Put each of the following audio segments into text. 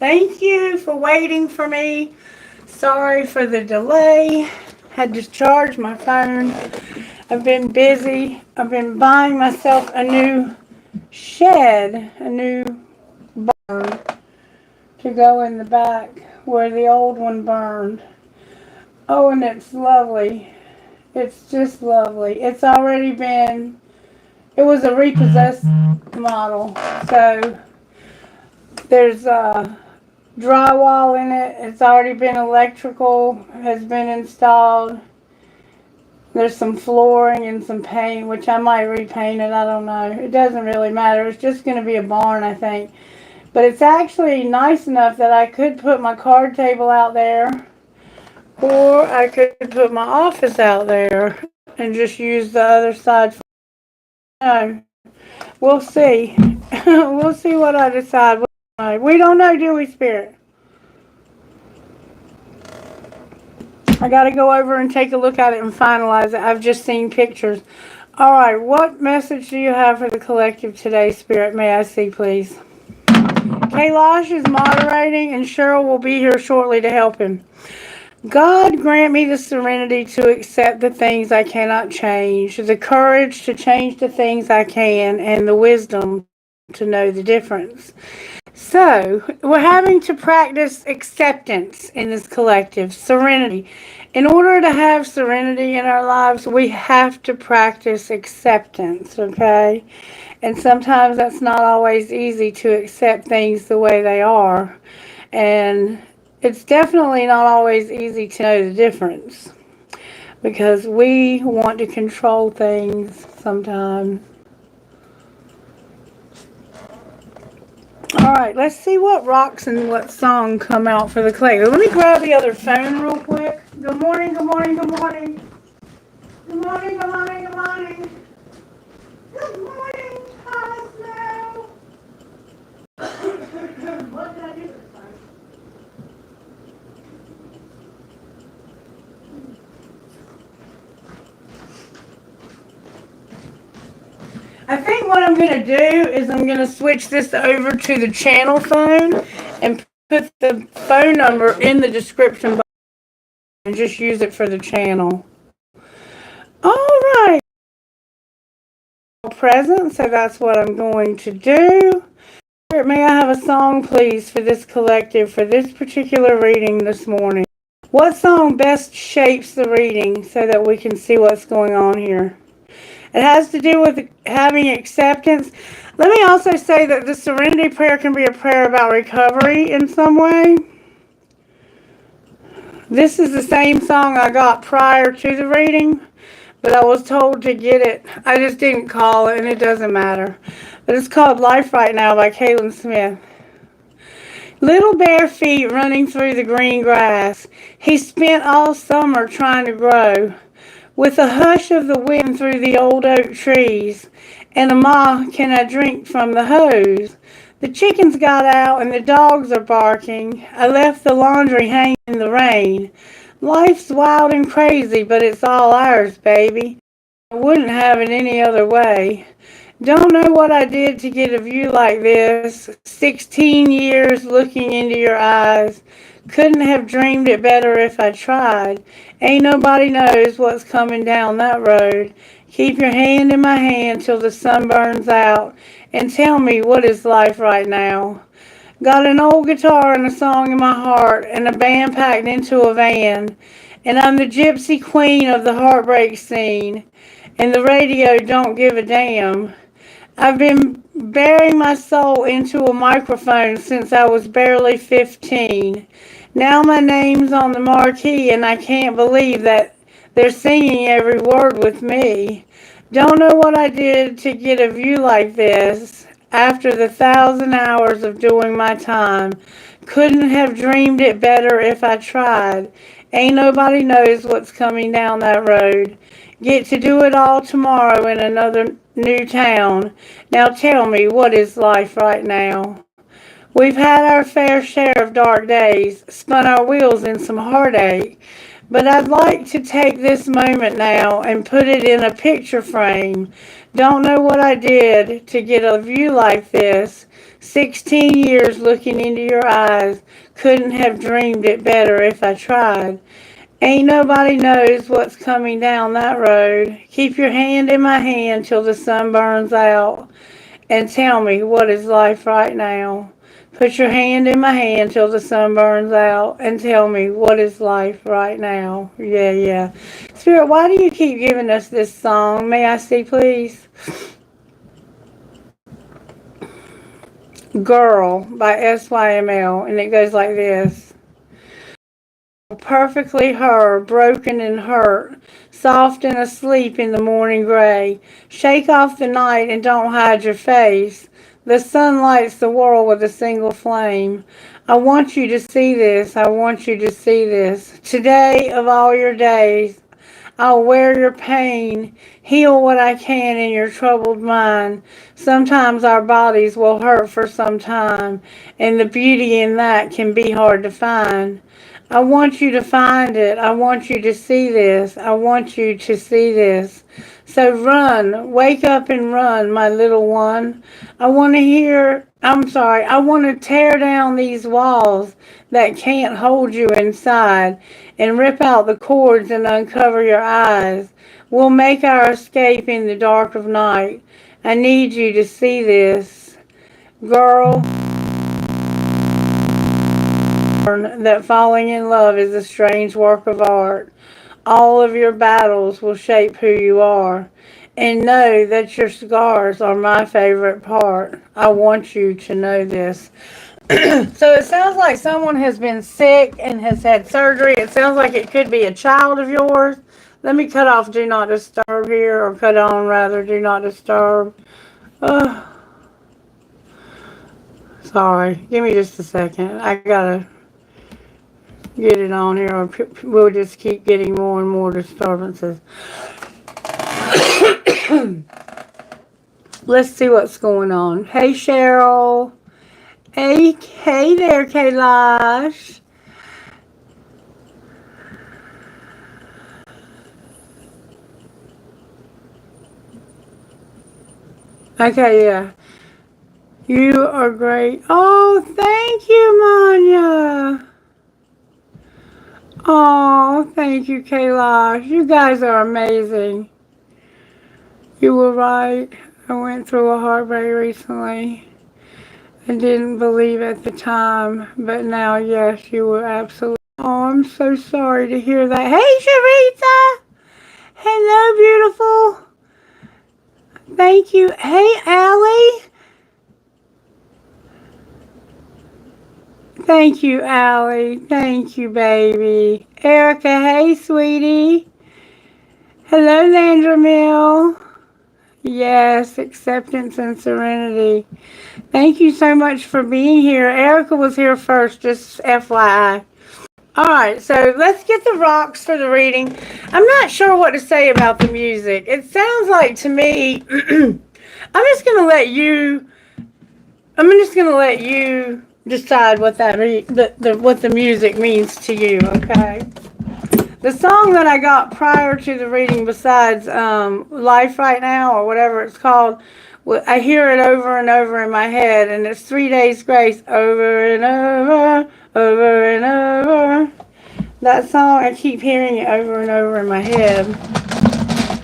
Thank you for waiting for me. Sorry for the delay. Had to charge my phone. I've been busy. I've been buying myself a new shed, a new barn to go in the back where the old one burned. Oh, and it's lovely. It's just lovely. It was a repossessed model. So there's drywall in it. It's already been electrical, has been installed. There's some flooring and some paint, which I might repaint it. I don't know. It doesn't really matter. It's just going to be a barn, I think. But it's actually nice enough that I could put my card table out there, or I could put my office out there and just use the other side. No, we'll see. We'll see what I decide. We don't know, do we, Spirit? I gotta go over and take a look at it and finalize it. I've just seen pictures. Alright, what message do you have for the collective today, Spirit? May I see, please? Kailash is moderating, and Cheryl will be here shortly to help him. God grant me the serenity to accept the things I cannot change, the courage to change the things I can, and the wisdom to know the difference. So, we're having to practice acceptance in this collective, serenity. In order to have serenity in our lives, we have to practice acceptance, okay? And sometimes that's not always easy to accept things the way they are. And it's definitely not always easy to know the difference, because we want to control things sometimes. Alright, let's see what rocks and what song come out for the clay. Let me grab the other phone real quick. Good morning, good morning, good morning. Good morning, good morning, good morning. Good morning, Cosmo. What did I do this time? I think what I'm going to do is I'm going to switch this over to the channel phone and put the phone number in the description box and just use it for the channel. All right. Present, so that's what I'm going to do. May I have a song, please, for this collective, for this particular reading this morning? What song best shapes the reading so that we can see what's going on here? It has to do with having acceptance. Let me also say that the serenity prayer can be a prayer about recovery in some way. This is the same song I got prior to the reading, but I was told to get it. I just didn't call it, and it doesn't matter. But it's called Life Right Now by Kaylin Smith. Little bare feet running through the green grass. He spent all summer trying to grow. With a hush of the wind through the old oak trees, and a ma, can I drink from the hose? The chickens got out and the dogs are barking. I left the laundry hanging in the rain. Life's wild and crazy, but it's all ours, baby. I wouldn't have it any other way. Don't know what I did to get a view like this. 16 years looking into your eyes. Couldn't have dreamed it better if I tried. Ain't nobody knows what's coming down that road. Keep your hand in my hand till the sun burns out, and tell me, what is life right now? Got an old guitar and a song in my heart, and a band packed into a van, and I'm the gypsy queen of the heartbreak scene, and the radio don't give a damn. I've been burying my soul into a microphone since I was barely 15. Now my name's on the marquee, and I can't believe that they're singing every word with me. Don't know what I did to get a view like this. After the 1,000 hours of doing my time, couldn't have dreamed it better if I tried. Ain't nobody knows what's coming down that road. Get to do it all tomorrow in another new town. Now tell me, what is life right now? We've had our fair share of dark days, spun our wheels in some heartache, but I'd like to take this moment now and put it in a picture frame. Don't know what I did to get a view like this. 16 years looking into your eyes. Couldn't have dreamed it better if I tried. Ain't nobody knows what's coming down that road. Keep your hand in my hand till the sun burns out. And tell me, what is life right now? Put your hand in my hand till the sun burns out. And tell me, what is life right now? Yeah, yeah. Spirit, why do you keep giving us this song? May I see, please? Girl by SYML. And it goes like this. Perfectly her, broken and hurt, soft and asleep in the morning gray. Shake off the night and don't hide your face. The sun lights the world with a single flame. I want you to see this, I want you to see this. Today of all your days, I'll wear your pain, heal what I can in your troubled mind. Sometimes our bodies will hurt for some time, and the beauty in that can be hard to find. I want you to find it. I want you to see this. I want you to see this. So run, wake up and run, my little one. I want to tear down these walls that can't hold you inside and rip out the cords and uncover your eyes. We'll make our escape in the dark of night. I need you to see this. Girl, that falling in love is a strange work of art. All of your battles will shape who you are. And know that your scars are my favorite part. I want you to know this. So it sounds like someone has been sick and has had surgery. It sounds like it could be a child of yours. Let me cut off Do Not Disturb here, or cut on rather Do Not Disturb. Sorry, give me just a second. I gotta get it on here, or we'll just keep getting more and more disturbances. Let's see what's going on. Hey, Cheryl. Hey there, Kailash. Okay, yeah. You are great. Oh, thank you, Manya. Oh, thank you, Kailash. You guys are amazing. You were right. I went through a heartbreak recently. I didn't believe at the time, but now, yes, you were absolutely. Oh, I'm so sorry to hear that. Hey, Sharita! Hello, beautiful. Thank you. Hey, Allie. Thank you, Allie. Thank you, baby. Erica, hey, sweetie. Hello, Landra Mill. Yes, acceptance and serenity. Thank you so much for being here. Erica was here first, just FYI. Alright, so let's get the rocks for the reading. I'm not sure what to say about the music. It sounds like to me, I'm just going to let you decide what what the music means to you, okay? The song that I got prior to the reading, besides Life Right Now, or whatever it's called, I hear it over and over in my head, and it's 3 Days Grace, over and over, over and over. That song, I keep hearing it over and over in my head.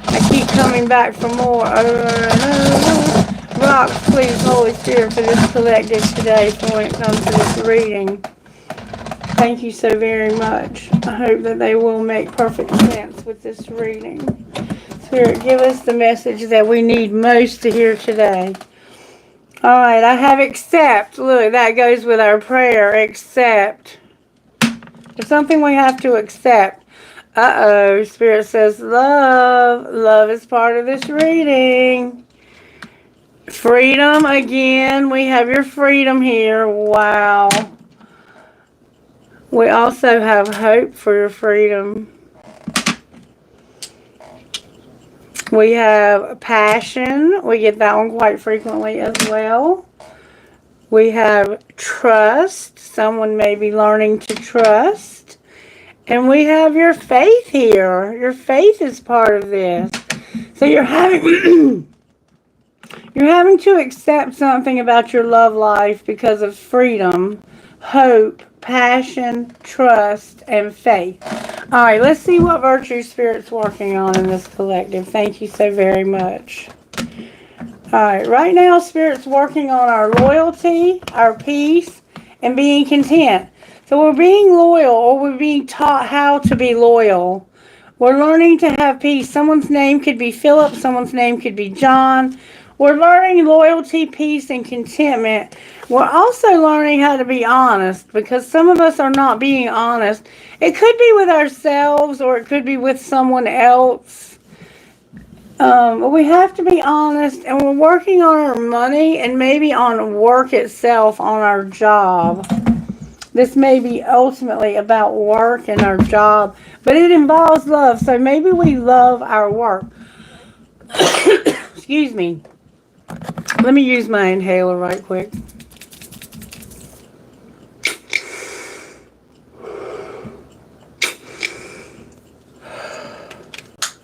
I keep coming back for more, over and over. Rocks, please, Holy Spirit, for this collective today, for when it comes to this reading. Thank you so very much. I hope that they will make perfect sense with this reading. Spirit, give us the message that we need most to hear today. All right, I have accept. Look, that goes with our prayer. Accept. It's something we have to accept. Uh-oh, Spirit says love. Love is part of this reading. Freedom, again. We have your freedom here. Wow. We also have hope for your freedom. We have passion. We get that one quite frequently as well. We have trust. Someone may be learning to trust. And we have your faith here. Your faith is part of this. So you're having You're having to accept something about your love life because of freedom, hope, passion, trust, and faith. All right, let's see what virtue Spirit's working on in this collective. Thank you so very much. All right now Spirit's working on our loyalty, our peace, and being content. So we're being loyal, or we're being taught how to be loyal. We're learning to have peace. Someone's name could be Philip, someone's name could be John. We're learning loyalty, peace, and contentment. We're also learning how to be honest, because some of us are not being honest. It could be with ourselves, or it could be with someone else. But we have to be honest, and we're working on our money and maybe on work itself, on our job. This may be ultimately about work and our job, but it involves love. So maybe we love our work. Excuse me. Let me use my inhaler right quick.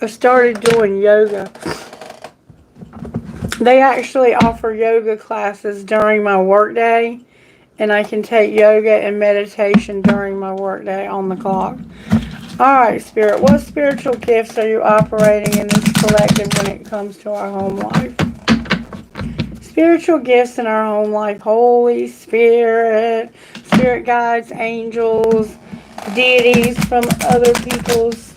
I started doing yoga. They actually offer yoga classes during my workday, and I can take yoga and meditation during my workday on the clock. Alright, Spirit, what spiritual gifts are you operating in this collective when it comes to our home life? Spiritual gifts in our home life. Holy Spirit, spirit guides, angels, deities from other people's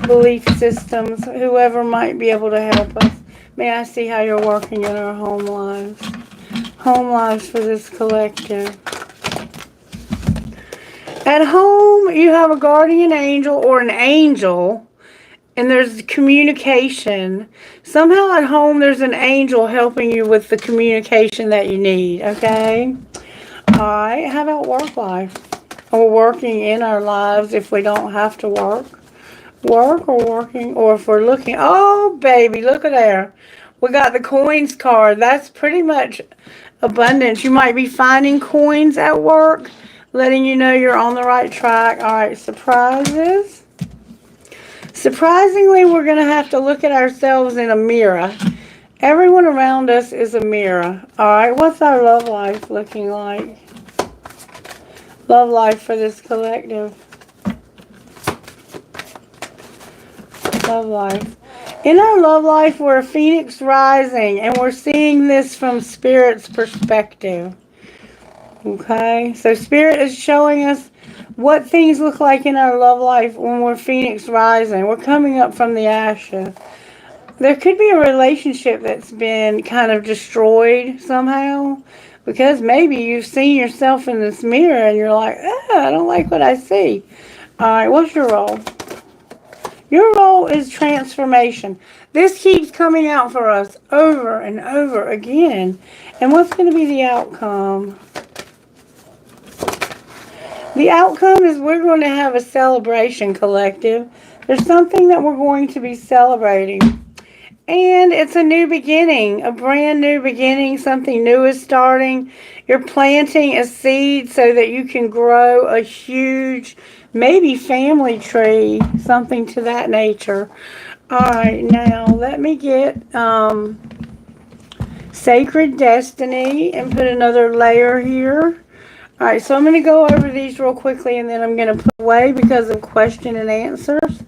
belief systems, whoever might be able to help us. May I see how you're working in our home lives. Home lives for this collective. At home, you have a guardian angel or an angel, and there's communication. Somehow at home, there's an angel helping you with the communication that you need, okay? All right, how about work life? Or working in our lives if we don't have to work? Work or working, or if we're looking. Oh, baby, look at there. We got the coins card. That's pretty much abundance. You might be finding coins at work, letting you know you're on the right track. All right, surprises. Surprisingly, we're going to have to look at ourselves in a mirror. Everyone around us is a mirror. All right, what's our love life looking like? Love life for this collective. Love life. In our love life, we're a phoenix rising, and we're seeing this from Spirit's perspective. Okay, so Spirit is showing us what things look like in our love life when we're phoenix rising. We're coming up from the ashes. There could be a relationship that's been kind of destroyed somehow, because maybe you've seen yourself in this mirror and you're like, I don't like what I see. All right, what's your role? Your role is transformation. This keeps coming out for us over and over again. And what's going to be the outcome? The outcome is we're going to have a celebration collective. There's something that we're going to be celebrating. And it's a new beginning, a brand new beginning. Something new is starting. You're planting a seed so that you can grow a huge, maybe family tree, something to that nature. All right, now let me get Sacred Destiny and put another layer here. All right, so I'm going to go over these real quickly, and then I'm going to put away because of question and answers.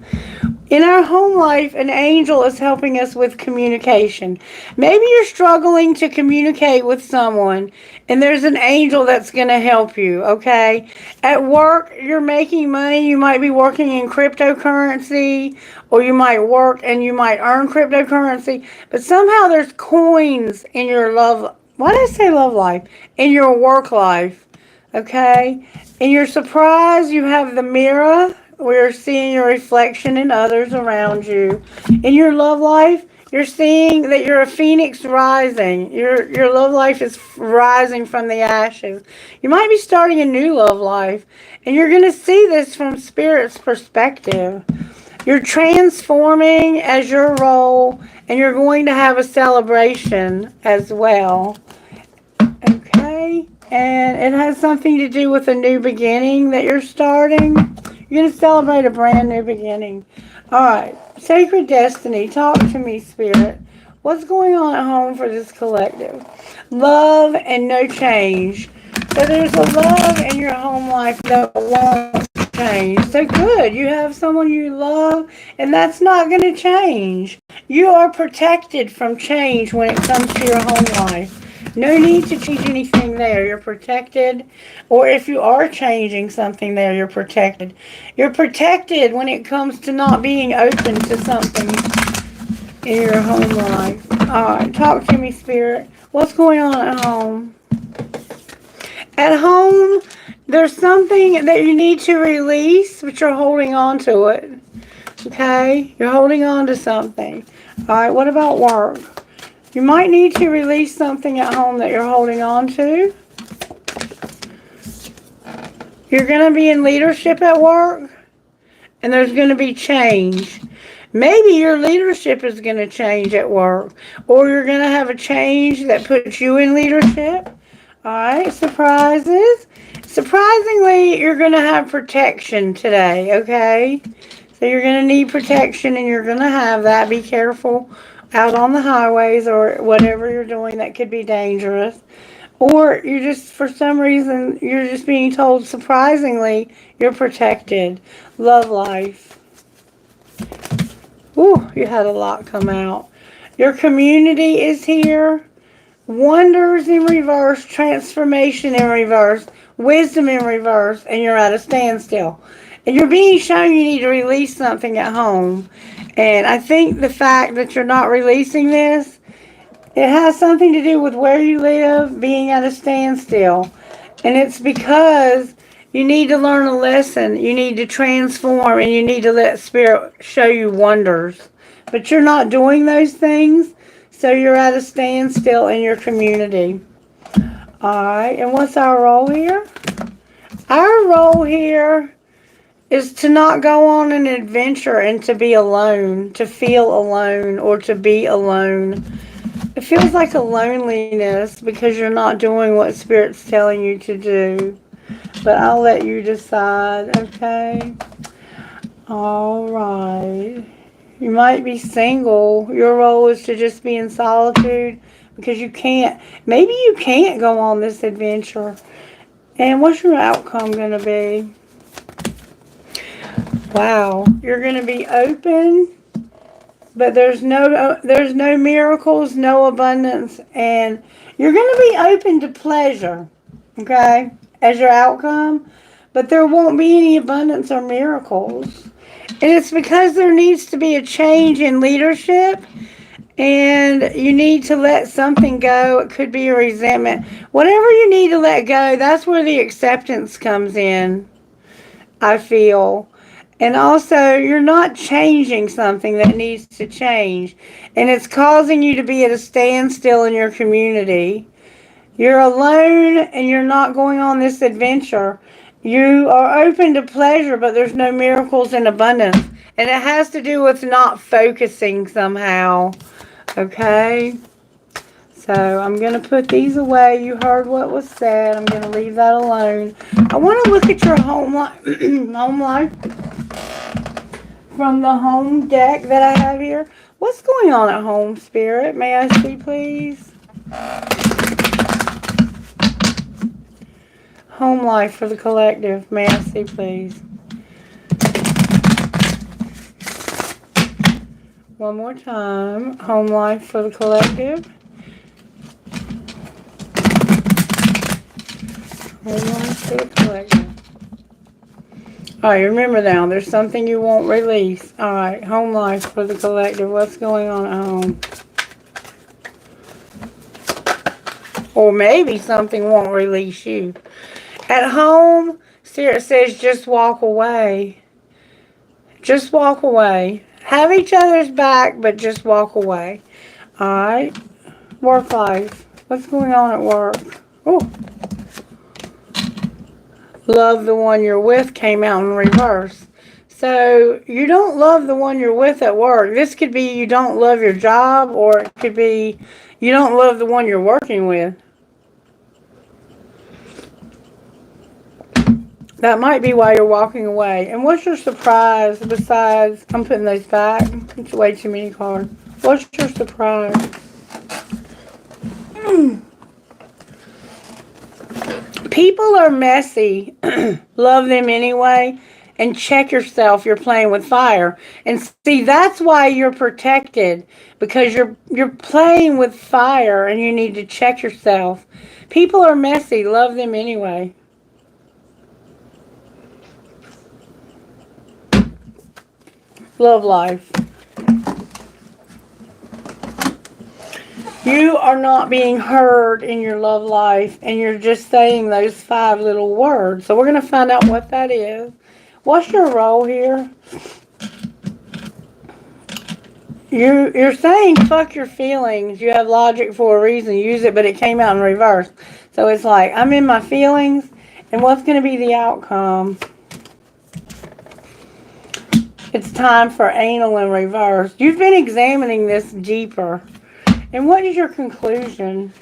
In our home life, an angel is helping us with communication. Maybe you're struggling to communicate with someone, and there's an angel that's going to help you, okay? At work, you're making money. You might be working in cryptocurrency, or you might work and you might earn cryptocurrency, but somehow there's coins in your love. Why did I say love life? In your work life, okay? In your surprise, you have the mirror. We're seeing your reflection in others around you. In your love life, you're seeing that you're a phoenix rising. Your love life is rising from the ashes. You might be starting a new love life, and you're going to see this from Spirit's perspective. You're transforming as your role, and you're going to have a celebration as well. Okay? And it has something to do with a new beginning that you're starting. You're going to celebrate a brand new beginning. All right. Sacred Destiny, talk to me, Spirit. What's going on at home for this collective? Love and no change. So there's a love in your home life that won't change. So good. You have someone you love, and that's not going to change. You are protected from change when it comes to your home life. No need to change anything there. You're protected. Or if you are changing something there, you're protected. You're protected when it comes to not being open to something in your home life. Alright, talk to me, Spirit. What's going on at home? At home, there's something that you need to release, but you're holding on to it. Okay? You're holding on to something. Alright, what about work? You might need to release something at home that you're holding on to. You're going to be in leadership at work, and there's going to be change. Maybe your leadership is going to change at work, or you're going to have a change that puts you in leadership. Alright, surprises. Surprisingly, you're going to have protection today, okay? So you're going to need protection, and you're going to have that. Be careful out on the highways or whatever you're doing that could be dangerous. Or you just, for some reason, you're just being told, surprisingly, you're protected. Love life. Ooh, you had a lot come out. Your community is here. Wonders in reverse, transformation in reverse, wisdom in reverse, and you're at a standstill. And you're being shown you need to release something at home. And I think the fact that you're not releasing this, it has something to do with where you live, being at a standstill. And it's because you need to learn a lesson. You need to transform, and you need to let Spirit show you wonders. But you're not doing those things. So you're at a standstill in your community. Alright, and what's our role here? Our role here is to not go on an adventure and to be alone, to feel alone or to be alone. It feels like a loneliness because you're not doing what Spirit's telling you to do. But I'll let you decide, okay? Alright. You might be single. Your role is to just be in solitude because you can't, maybe you can't go on this adventure. And what's your outcome going to be? Wow. You're going to be open, but there's no miracles, no abundance, and you're going to be open to pleasure, okay, as your outcome, but there won't be any abundance or miracles. And it's because there needs to be a change in leadership, and you need to let something go. It could be a resentment. Whatever you need to let go, that's where the acceptance comes in, I feel. And also, you're not changing something that needs to change, and it's causing you to be at a standstill in your community. You're alone, and you're not going on this adventure. You are open to pleasure, but there's no miracles in abundance. And it has to do with not focusing somehow. Okay? So I'm going to put these away. You heard what was said. I'm going to leave that alone. I want to look at your home life, home life from the home deck that I have here. What's going on at home, Spirit? May I see, please? Home life for the collective. May I see, please? One more time. Home life for the collective. Home life for the collective. Alright, remember now, there's something you won't release. Alright, home life for the collective. What's going on at home? Or maybe something won't release you. At home, Spirit says just walk away. Just walk away. Have each other's back, but just walk away. Alright. Work life. What's going on at work? Oh. Love the one you're with came out in reverse. So, you don't love the one you're with at work. This could be you don't love your job, or it could be you don't love the one you're working with. That might be why you're walking away. And what's your surprise besides, I'm putting those back. It's way too many cards. What's your surprise? People are messy. Love them anyway. And check yourself. You're playing with fire. And see, that's why you're protected. Because you're playing with fire and you need to check yourself. People are messy. Love them anyway. Love life. You are not being heard in your love life, and you're just saying those 5 little words. So we're going to find out what that is. What's your role here? You're saying fuck your feelings. You have logic for a reason. Use it, but it came out in reverse. So it's like, I'm in my feelings, and what's going to be the outcome? It's time for anal in reverse. You've been examining this deeper. And what is your conclusion?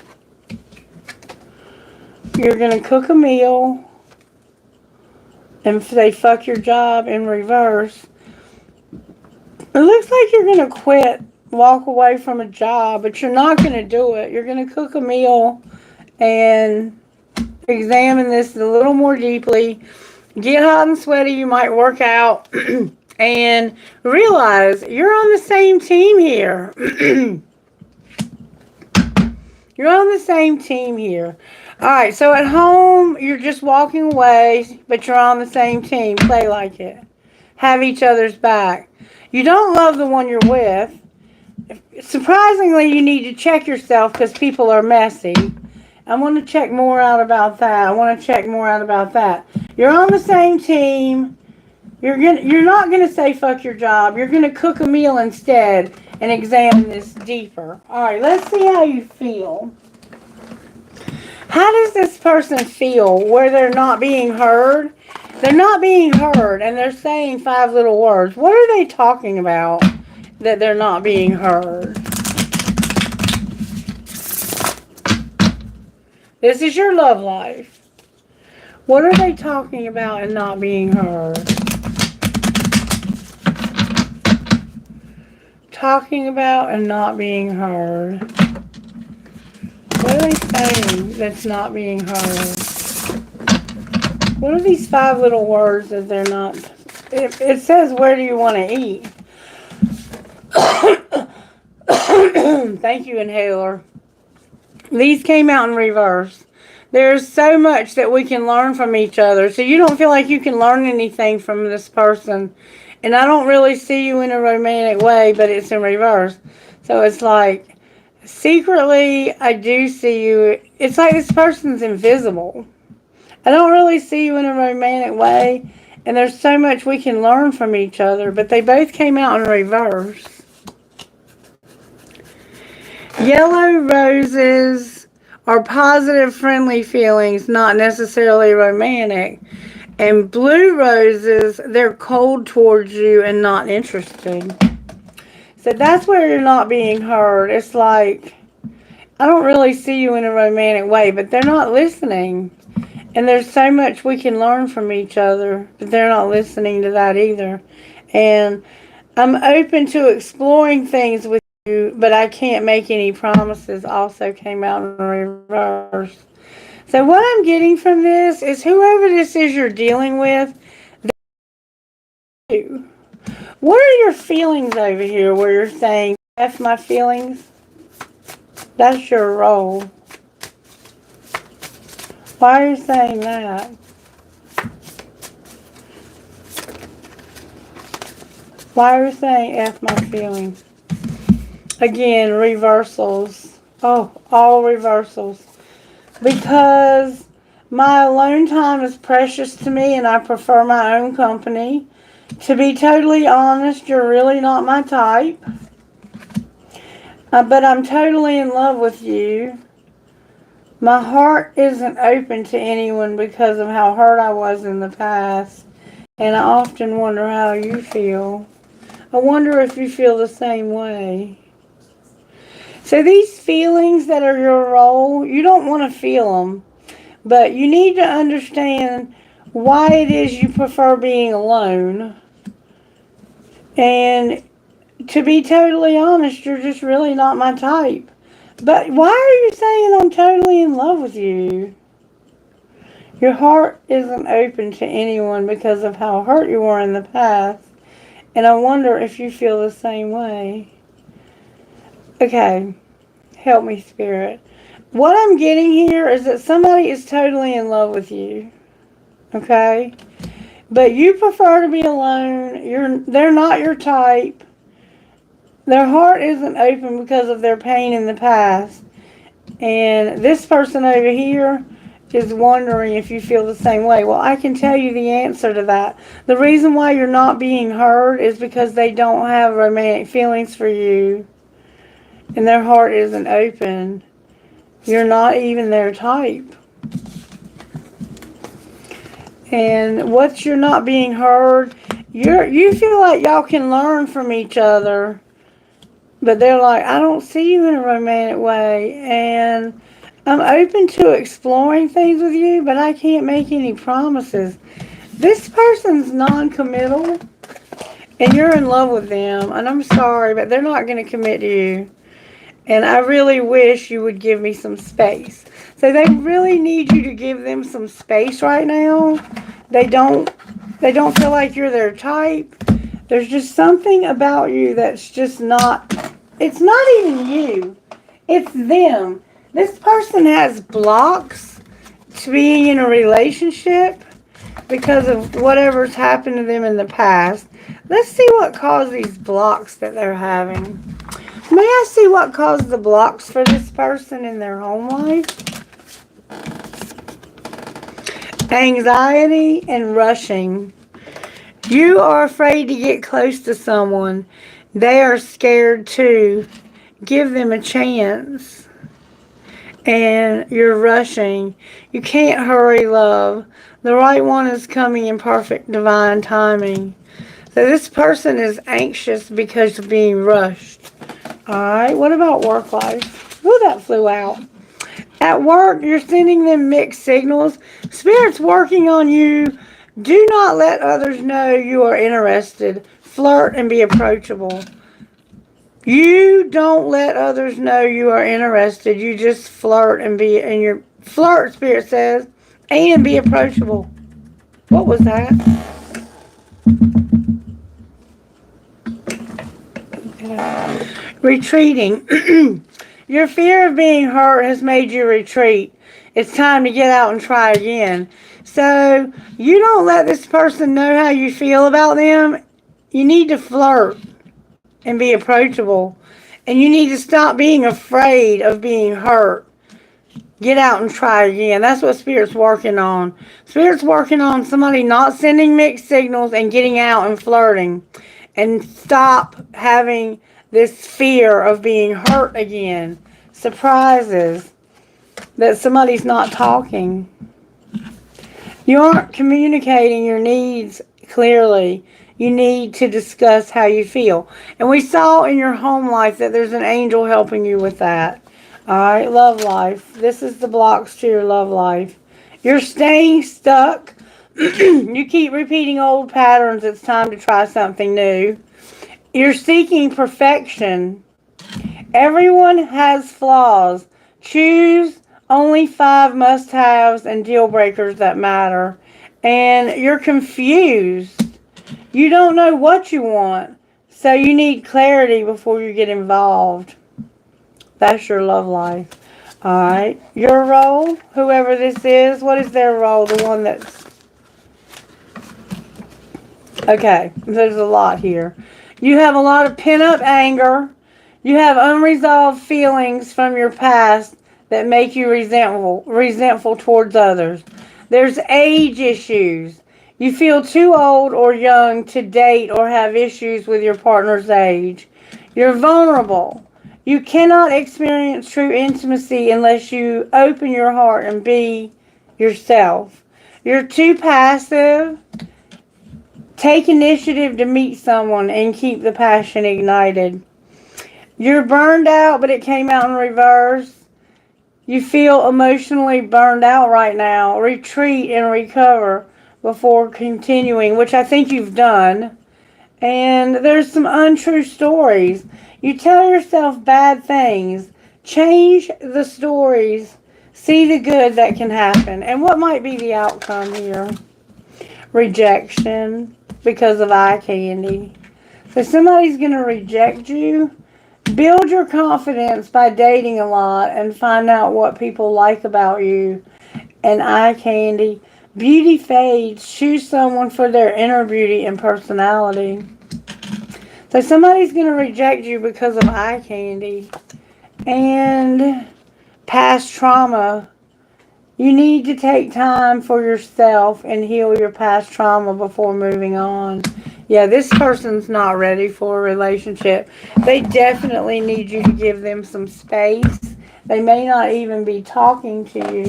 You're going to cook a meal and say fuck your job in reverse. It looks like you're going to quit, walk away from a job, but you're not going to do it. You're going to cook a meal and examine this a little more deeply. Get hot and sweaty. You might work out and realize you're on the same team here. You're on the same team here. Alright, so at home, you're just walking away, but you're on the same team. Play like it. Have each other's back. You don't love the one you're with. Surprisingly, you need to check yourself because people are messy. I want to check more out about that. I want to check more out about that. You're on the same team. You're not going to say fuck your job. You're going to cook a meal instead and examine this deeper. Alright, let's see how you feel. How does this person feel where they're not being heard? They're not being heard and they're saying 5 little words. What are they talking about that they're not being heard? This is your love life. What are they talking about and not being heard? Talking about and not being heard. What are they saying that's not being heard? What are these 5 little words that they're not... It says, where do you want to eat? Thank you, inhaler. These came out in reverse. There's so much that we can learn from each other. So you don't feel like you can learn anything from this person. And I don't really see you in a romantic way, but it's in reverse. So it's like, secretly, I do see you. It's like this person's invisible. I don't really see you in a romantic way. And there's so much we can learn from each other. But they both came out in reverse. Yellow roses are positive, friendly feelings, not necessarily romantic. And blue roses, they're cold towards you and not interested. So that's where you're not being heard. It's like, I don't really see you in a romantic way, but they're not listening. And there's so much we can learn from each other, but they're not listening to that either. And I'm open to exploring things with you, but I can't make any promises. Also came out in reverse. So what I'm getting from this is whoever this is you're dealing with, you. What are your feelings over here where you're saying, F my feelings? That's your role. Why are you saying that? Why are you saying F my feelings? Again, reversals. Oh, all reversals. Because my alone time is precious to me and I prefer my own company. To be totally honest, you're really not my type. But I'm totally in love with you. My heart isn't open to anyone because of how hurt I was in the past. And I often wonder how you feel. I wonder if you feel the same way. So these feelings that are your role, you don't want to feel them. But you need to understand why it is you prefer being alone. And to be totally honest, you're just really not my type. But why are you saying I'm totally in love with you? Your heart isn't open to anyone because of how hurt you were in the past. And I wonder if you feel the same way. Okay, help me, Spirit. What I'm getting here is that somebody is totally in love with you. Okay? But you prefer to be alone. They're not your type. Their heart isn't open because of their pain in the past. And this person over here is wondering if you feel the same way. Well, I can tell you the answer to that. The reason why you're not being heard is because they don't have romantic feelings for you. And their heart isn't open. You're not even their type. And what you're not being heard, you feel like y'all can learn from each other. But they're like, I don't see you in a romantic way. And I'm open to exploring things with you, but I can't make any promises. This person's non-committal, and you're in love with them. And I'm sorry, but they're not going to commit to you. And I really wish you would give me some space. So they really need you to give them some space right now. They don't feel like you're their type. There's just something about you that's just not, it's not even you. It's them. This person has blocks to being in a relationship because of whatever's happened to them in the past. Let's see what caused these blocks that they're having. May I see what caused the blocks for this person in their home life? Anxiety and rushing. You are afraid to get close to someone. They are scared too. Give them a chance. And you're rushing. You can't hurry, love. The right one is coming in perfect divine timing. So this person is anxious because of being rushed. Alright, what about work life? Ooh, that flew out. At work, you're sending them mixed signals. Spirit's working on you. Do not let others know you are interested. Flirt and be approachable. You don't let others know you are interested. You just flirt and your flirt, Spirit says, and be approachable. What was that? Retreating. Your fear of being hurt has made you retreat. It's time to get out and try again. So you don't let this person know how you feel about them. You need to flirt and be approachable. And you need to stop being afraid of being hurt. Get out and try again. That's what Spirit's working on. Spirit's working on somebody not sending mixed signals and getting out and flirting. And stop having this fear of being hurt again. Surprises that somebody's not talking. You aren't communicating your needs clearly. You need to discuss how you feel. And we saw in your home life that there's an angel helping you with that. Alright, love life. This is the blocks to your love life. You're staying stuck. You keep repeating old patterns. It's time to try something new. You're seeking perfection. Everyone has flaws. Choose only 5 must-haves and deal breakers that matter. And you're confused. You don't know what you want. So you need clarity before you get involved. That's your love life. Alright. Your role, whoever this is, what is their role? The one that's... Okay, there's a lot here. You have a lot of pent-up anger. You have unresolved feelings from your past that make you resentful towards others. There's age issues. You feel too old or young to date or have issues with your partner's age. You're vulnerable. You cannot experience true intimacy unless you open your heart and be yourself. You're too passive. Take initiative to meet someone and keep the passion ignited. You're burned out, but it came out in reverse. You feel emotionally burned out right now. Retreat and recover before continuing, which I think you've done. And there's some untrue stories. You tell yourself bad things. Change the stories. See the good that can happen. And what might be the outcome here? Rejection because of eye candy. So somebody's going to reject you. Build your confidence by dating a lot and find out what people like about you. And eye candy. Beauty fades. Choose someone for their inner beauty and personality. So somebody's going to reject you because of eye candy. And past trauma. You need to take time for yourself and heal your past trauma before moving on. Yeah, this person's not ready for a relationship. They definitely need you to give them some space. They may not even be talking to you.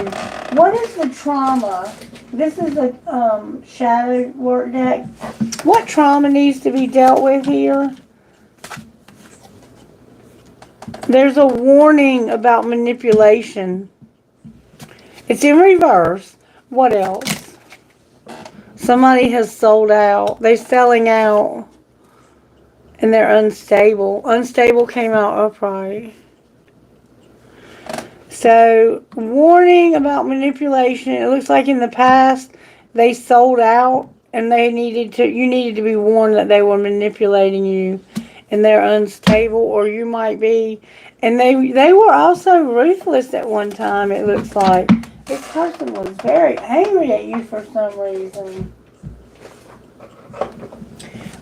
What is the trauma? This is a shadow work deck. What trauma needs to be dealt with here? There's a warning about manipulation. It's in reverse. What else? Somebody has sold out. They're selling out. And they're unstable. Unstable came out upright. So, warning about manipulation. It looks like in the past they sold out and you needed to be warned that they were manipulating you and they're unstable, or you might be. And they were also ruthless at one time, it looks like. This person was very angry at you for some reason.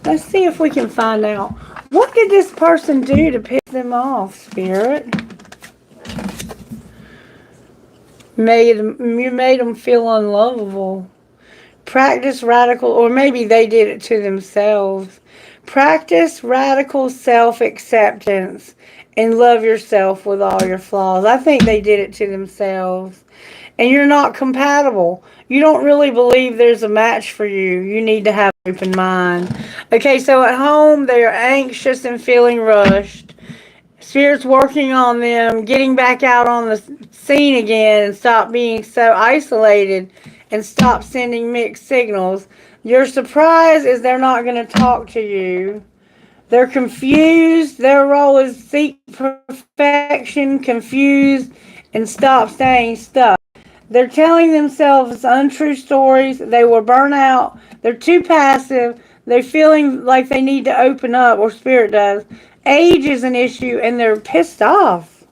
Let's see if we can find out. What did this person do to piss them off, Spirit? You made them feel unlovable. Practice radical, or maybe they did it to themselves. Practice radical self-acceptance and love yourself with all your flaws. I think they did it to themselves. And you're not compatible. You don't really believe there's a match for you. You need to have an open mind. Okay, so at home, they are anxious and feeling rushed. Spirit's working on them, getting back out on the scene again and stop being so isolated and stop sending mixed signals. Your surprise is they're not going to talk to you. They're confused. Their role is seek perfection, confused, and stop staying stuck. They're telling themselves untrue stories. They were burnt out. They're too passive. They're feeling like they need to open up, or Spirit does. Age is an issue, and they're pissed off.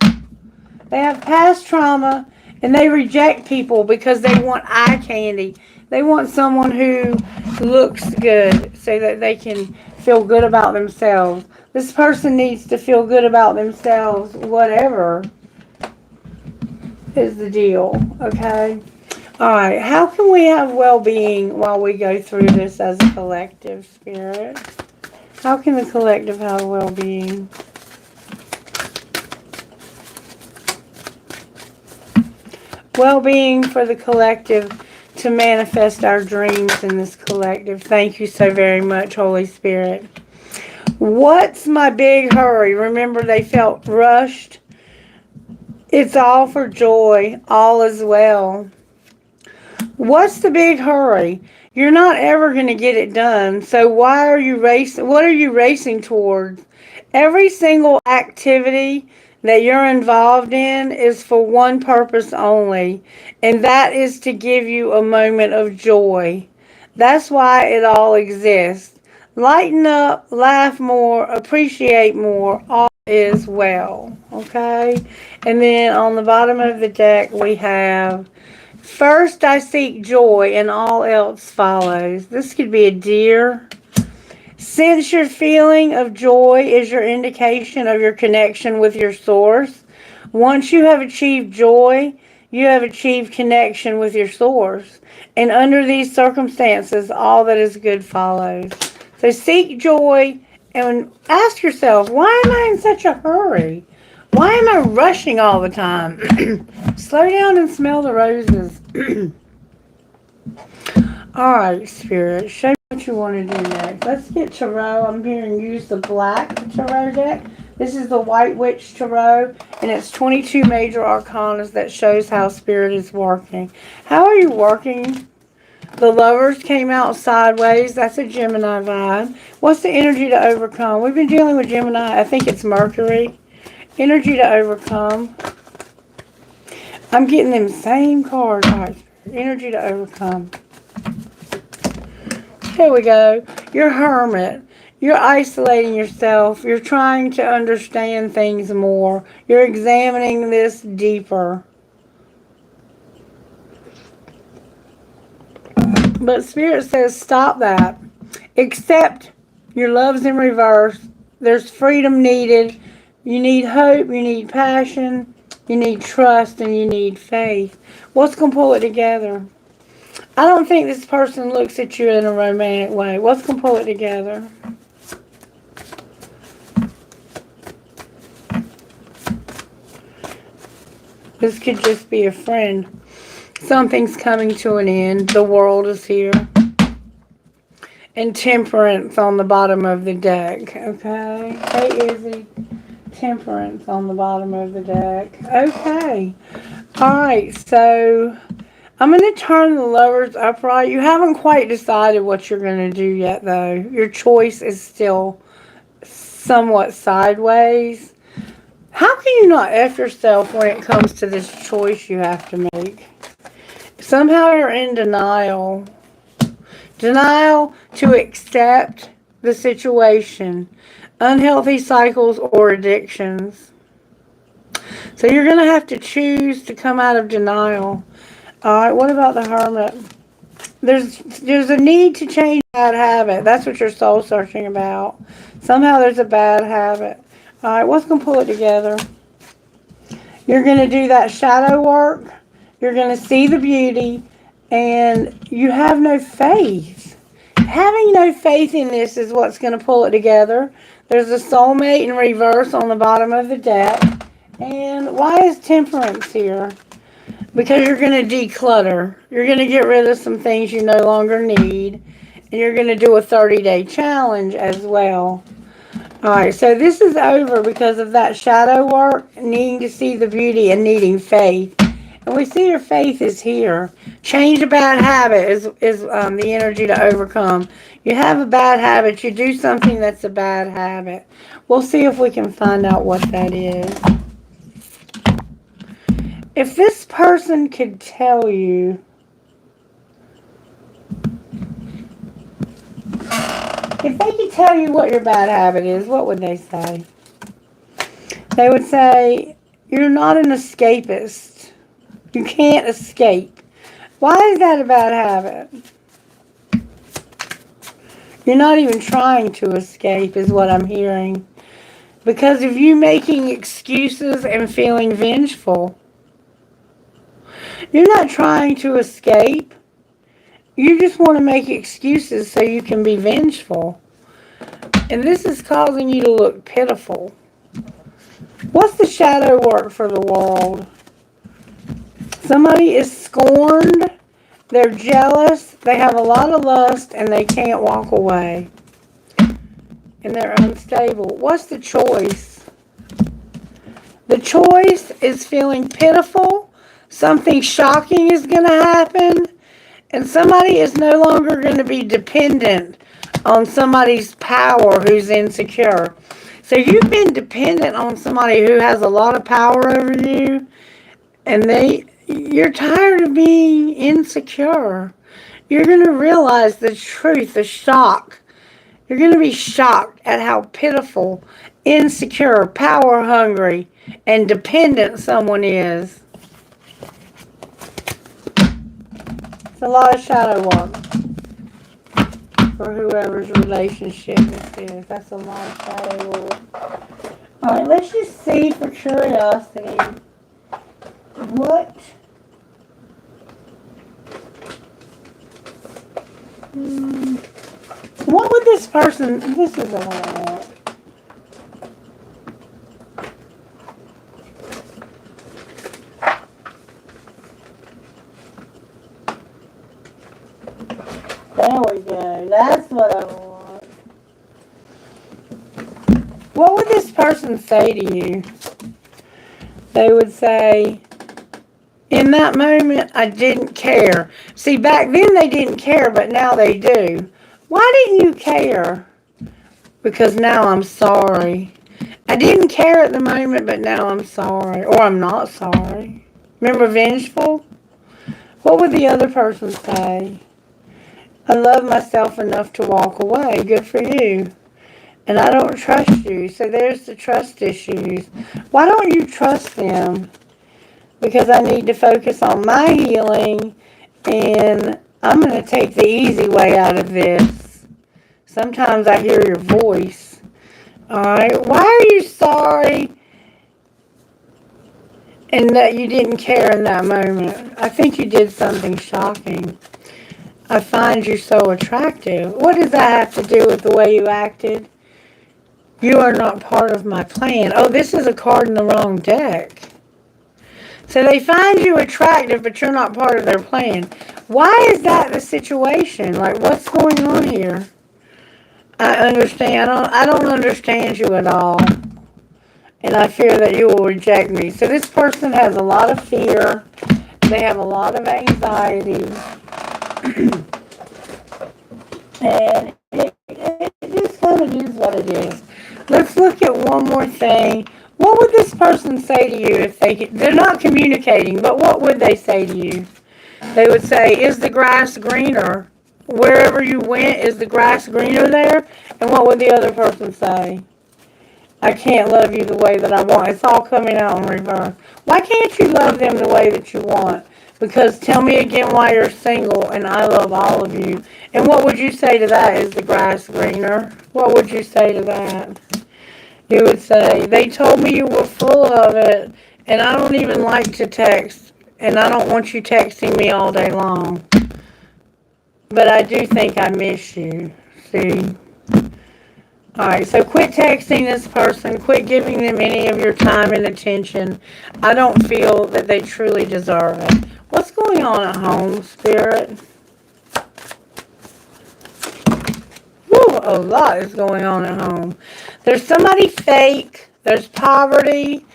They have past trauma, and they reject people because they want eye candy. They want someone who looks good so that they can feel good about themselves. This person needs to feel good about themselves, whatever is the deal, okay? All right, how can we have well-being while we go through this as a collective, Spirit? How can the collective have well-being? Well-being for the collective to manifest our dreams in this collective. Thank you so very much, Holy Spirit. What's my big hurry? Remember, they felt rushed. It's all for joy. All is well. What's the big hurry? You're not ever going to get it done. So why are you racing? What are you racing towards? Every single activity that you're involved in is for one purpose only, and that is to give you a moment of joy. That's why it all exists. Lighten up, laugh more, appreciate more, all is well. Okay? And then on the bottom of the deck we have, first I seek joy and all else follows. This could be a deer. Since your feeling of joy is your indication of your connection with your source, once you have achieved joy, you have achieved connection with your source. And under these circumstances, all that is good follows. So seek joy and ask yourself, why am I in such a hurry? Why am I rushing all the time? Slow down and smell the roses. All right, Spirit, show me what you want to do next. Let's get Tarot. I'm hearing use the black Tarot deck. This is the White Witch Tarot, and it's 22 major arcanas that shows how Spirit is working. How are you working The Lovers came out sideways. That's a Gemini vibe. What's the energy to overcome? We've been dealing with Gemini. I think it's Mercury. Energy to overcome. I'm getting them same cards. All right. Energy to overcome. Here we go. You're hermit. You're isolating yourself. You're trying to understand things more. You're examining this deeper. But Spirit says stop that. Accept your love's in reverse. There's freedom needed. You need hope. You need passion. You need trust. And you need faith. What's going to pull it together? I don't think this person looks at you in a romantic way. What's going to pull it together? This could just be a friend. Something's coming to an end. The world is here. And Temperance on the bottom of the deck. Okay. Hey, Izzy. Temperance on the bottom of the deck. Okay. Alright, so I'm going to turn the Lovers upright. You haven't quite decided what you're going to do yet, though. Your choice is still somewhat sideways. How can you not F yourself when it comes to this choice you have to make? Somehow you're in denial. Denial to accept the situation. Unhealthy cycles or addictions. So you're going to have to choose to come out of denial. Alright, what about the Hermit? There's a need to change a bad habit. That's what you're soul searching about. Somehow there's a bad habit. Alright, what's going to pull it together? You're going to do that shadow work. You're going to see the beauty. And you have no faith. Having no faith in this is what's going to pull it together. There's a soulmate in reverse on the bottom of the deck. And why is Temperance here? Because you're going to declutter. You're going to get rid of some things you no longer need. And you're going to do a 30-day challenge as well. Alright, so this is over because of that shadow work, needing to see the beauty and needing faith. And we see your faith is here. Change a bad habit is the energy to overcome. You have a bad habit. You do something that's a bad habit. We'll see if we can find out what that is. If this person could tell you, if they could tell you what your bad habit is, what would they say? They would say, you're not an escapist. You can't escape. Why is that a bad habit? You're not even trying to escape is what I'm hearing. Because of you making excuses and feeling vengeful. You're not trying to escape. You just want to make excuses so you can be vengeful. And this is causing you to look pitiful. What's the shadow work for the world? Somebody is scorned. They're jealous. They have a lot of lust and they can't walk away. And they're unstable. What's the choice? The choice is feeling pitiful. Something shocking is going to happen. And somebody is no longer going to be dependent on somebody's power who's insecure. So you've been dependent on somebody who has a lot of power over you. And you're tired of being insecure. You're going to realize the truth, the shock. You're going to be shocked at how pitiful, insecure, power hungry, and dependent someone is. It's a lot of shadow work for whoever's relationship this is. That's a lot of shadow work. Alright, let's just see for curiosity. What would this person, this is the one I want. There we go. That's what I want. What would this person say to you? They would say, In that moment, I didn't care. See, back then they didn't care, but now they do. Why didn't you care? Because now I'm sorry. I didn't care at the moment, but now I'm sorry. Or I'm not sorry. Remember vengeful? What would the other person say? I love myself enough to walk away. Good for you. And I don't trust you. So there's the trust issues. Why don't you trust them? Because I need to focus on my healing, and I'm going to take the easy way out of this. Sometimes I hear your voice. Alright, why are you sorry and that you didn't care in that moment? I think you did something shocking. I find you so attractive. What does that have to do with the way you acted? You are not part of my plan. Oh, this is a card in the wrong deck. So they find you attractive, but you're not part of their plan. Why is that the situation? Like, what's going on here? I understand. I don't understand you at all. And I fear that you will reject me. So this person has a lot of fear. They have a lot of anxiety. And it just kind of is what it is. Let's look at one more thing. What would this person say to you if they're not communicating, but what would they say to you? They would say, is the grass greener? Wherever you went, is the grass greener there? And what would the other person say? I can't love you the way that I want. It's all coming out in reverse. Why can't you love them the way that you want? Because tell me again why you're single and I love all of you. And what would you say to that? Is the grass greener? What would you say to that? You would say, they told me you were full of it, and I don't even like to text, and I don't want you texting me all day long. But I do think I miss you. See? Alright, so quit texting this person. Quit giving them any of your time and attention. I don't feel that they truly deserve it. What's going on at home, Spirit? Woo, a lot is going on at home. There's somebody fake. There's poverty.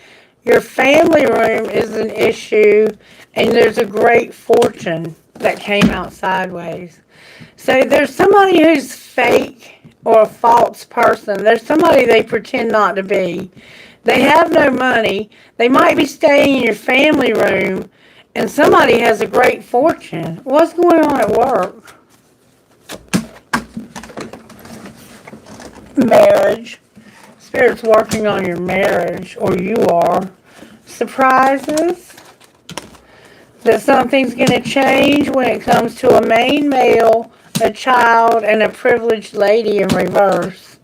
Your family room is an issue. And there's a great fortune that came out sideways. So there's somebody who's fake or a false person. There's somebody they pretend not to be. They have no money. They might be staying in your family room. And somebody has a great fortune. What's going on at work? Marriage. Spirit's working on your marriage, or you are. Surprises. That something's going to change when it comes to a main male, a child, and a privileged lady in reverse.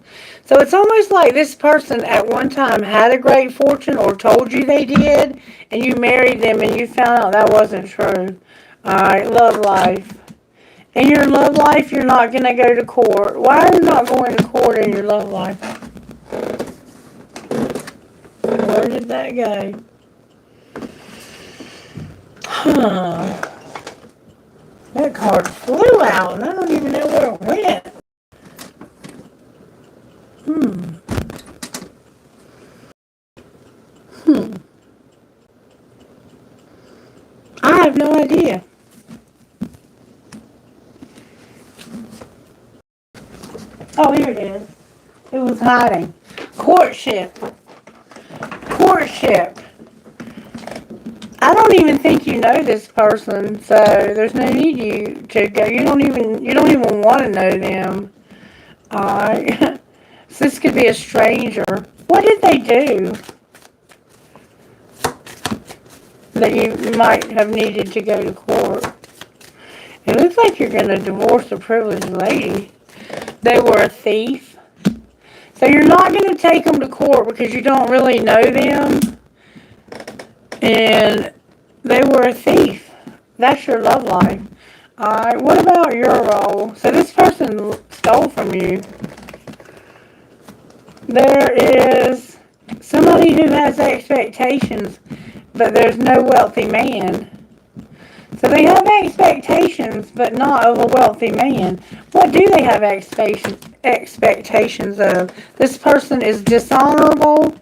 So it's almost like this person at one time had a great fortune or told you they did, and you married them and you found out that wasn't true. Alright, love life. In your love life, you're not going to go to court. Why are you not going to court in your love life? Where did that go? Huh. That card flew out, and I don't even know where it went. I have no idea. Oh, here it is. It was hiding. Courtship. Courtship. I don't even think you know this person, so there's no need you to go. You don't even want to know them. Alright. So this could be a stranger. What did they do that you might have needed to go to court? It looks like you're going to divorce a privileged lady. They were a thief. So you're not going to take them to court because you don't really know them. And they were a thief. That's your love life. Alright, what about your role? So this person stole from you. There is somebody who has expectations, but there's no wealthy man. So they have expectations, but not of a wealthy man. What do they have expectations of? This person is dishonorable.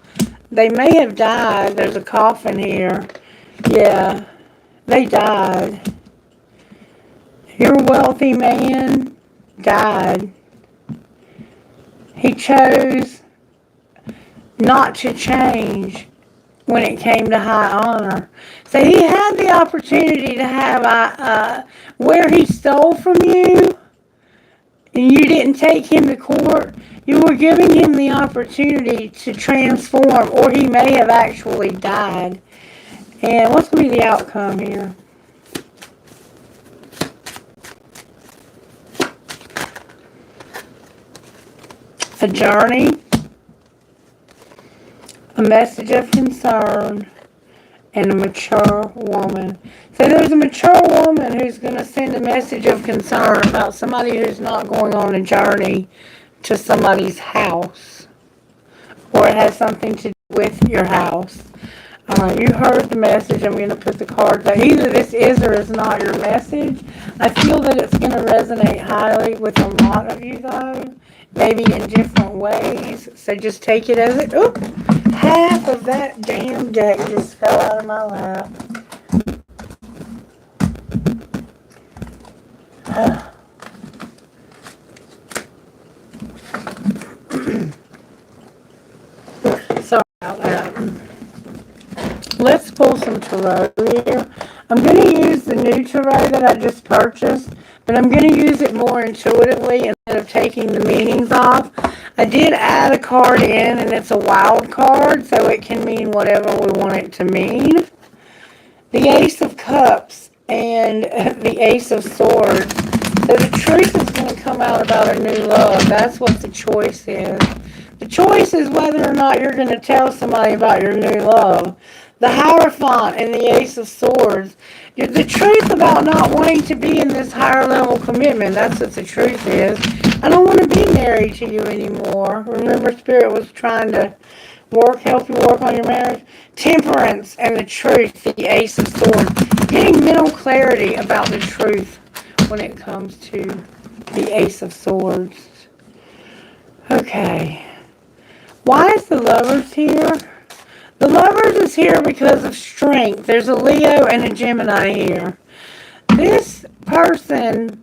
They may have died. There's a coffin here. Yeah. They died. Your wealthy man died. He chose not to change when it came to high honor. So he had the opportunity to have where he stole from you, and you didn't take him to court. You were giving him the opportunity to transform, or he may have actually died. And what's going to be the outcome here? A journey, a message of concern, and a mature woman. So there's a mature woman who's going to send a message of concern about somebody who's not going on a journey to somebody's house, or it has something to do with your house. You heard the message. I'm going to put the card there. Either this is or is not your message. I feel that it's going to resonate highly with a lot of you, though, maybe in different ways. So just take it as it. Oop! Half of that damn deck just fell out of my lap. Sorry about that. Let's pull some tarot here. I'm going to use the new tarot that I just purchased, but I'm going to use it more intuitively instead of taking the meanings off. I did add a card in, and it's a wild card, so it can mean whatever we want it to mean. The Ace of Cups and the Ace of Swords. So the truth is going to come out about a new love. That's what the choice is. The choice is whether or not you're going to tell somebody about your new love. The Hierophant and the Ace of Swords. The truth about not wanting to be in this higher level commitment. That's what the truth is. I don't want to be married to you anymore. Remember, Spirit was trying to help you work on your marriage. Temperance and the truth, the Ace of Swords. Getting mental clarity about the truth when it comes to the Ace of Swords. Okay. Why is the Lovers here? The Lovers is here because of strength. There's a Leo and a Gemini here. This person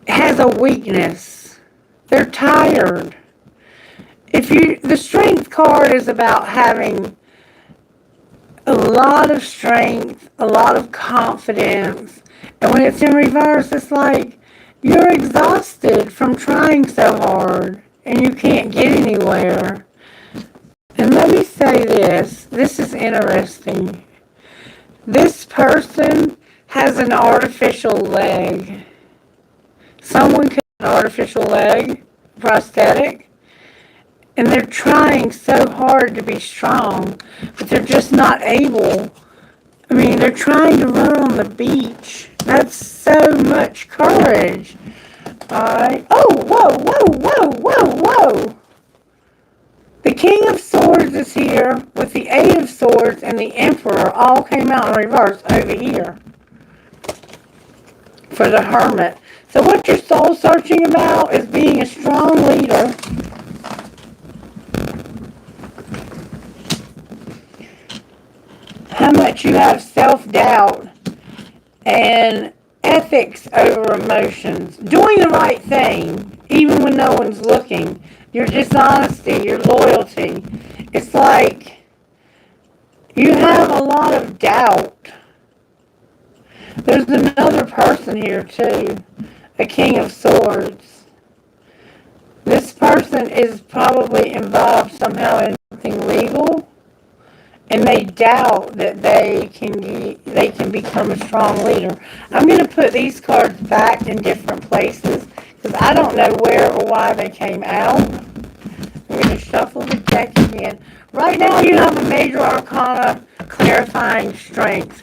has a weakness. They're tired. The Strength card is about having a lot of strength, a lot of confidence. And when it's in reverse, it's like you're exhausted from trying so hard and you can't get anywhere. And let me say this. This is interesting. This person has an artificial leg. Someone could have an artificial leg, prosthetic, and they're trying so hard to be strong, but they're just not able. I mean, they're trying to run on the beach. That's so much courage. Alright. Oh, whoa, whoa, whoa, whoa, whoa. The King of Swords is here with the Eight of Swords and the Emperor all came out in reverse over here for the Hermit. So what you're soul searching about is being a strong leader. How much you have self-doubt and ethics over emotions. Doing the right thing, even when no one's looking. Your dishonesty, your loyalty. It's like you have a lot of doubt. There's another person here too. A King of Swords. This person is probably involved somehow in something legal. And they doubt that they can become a strong leader. I'm going to put these cards back in different places because I don't know where or why they came out. I'm going to shuffle the deck again. Right now you have a major arcana clarifying strength.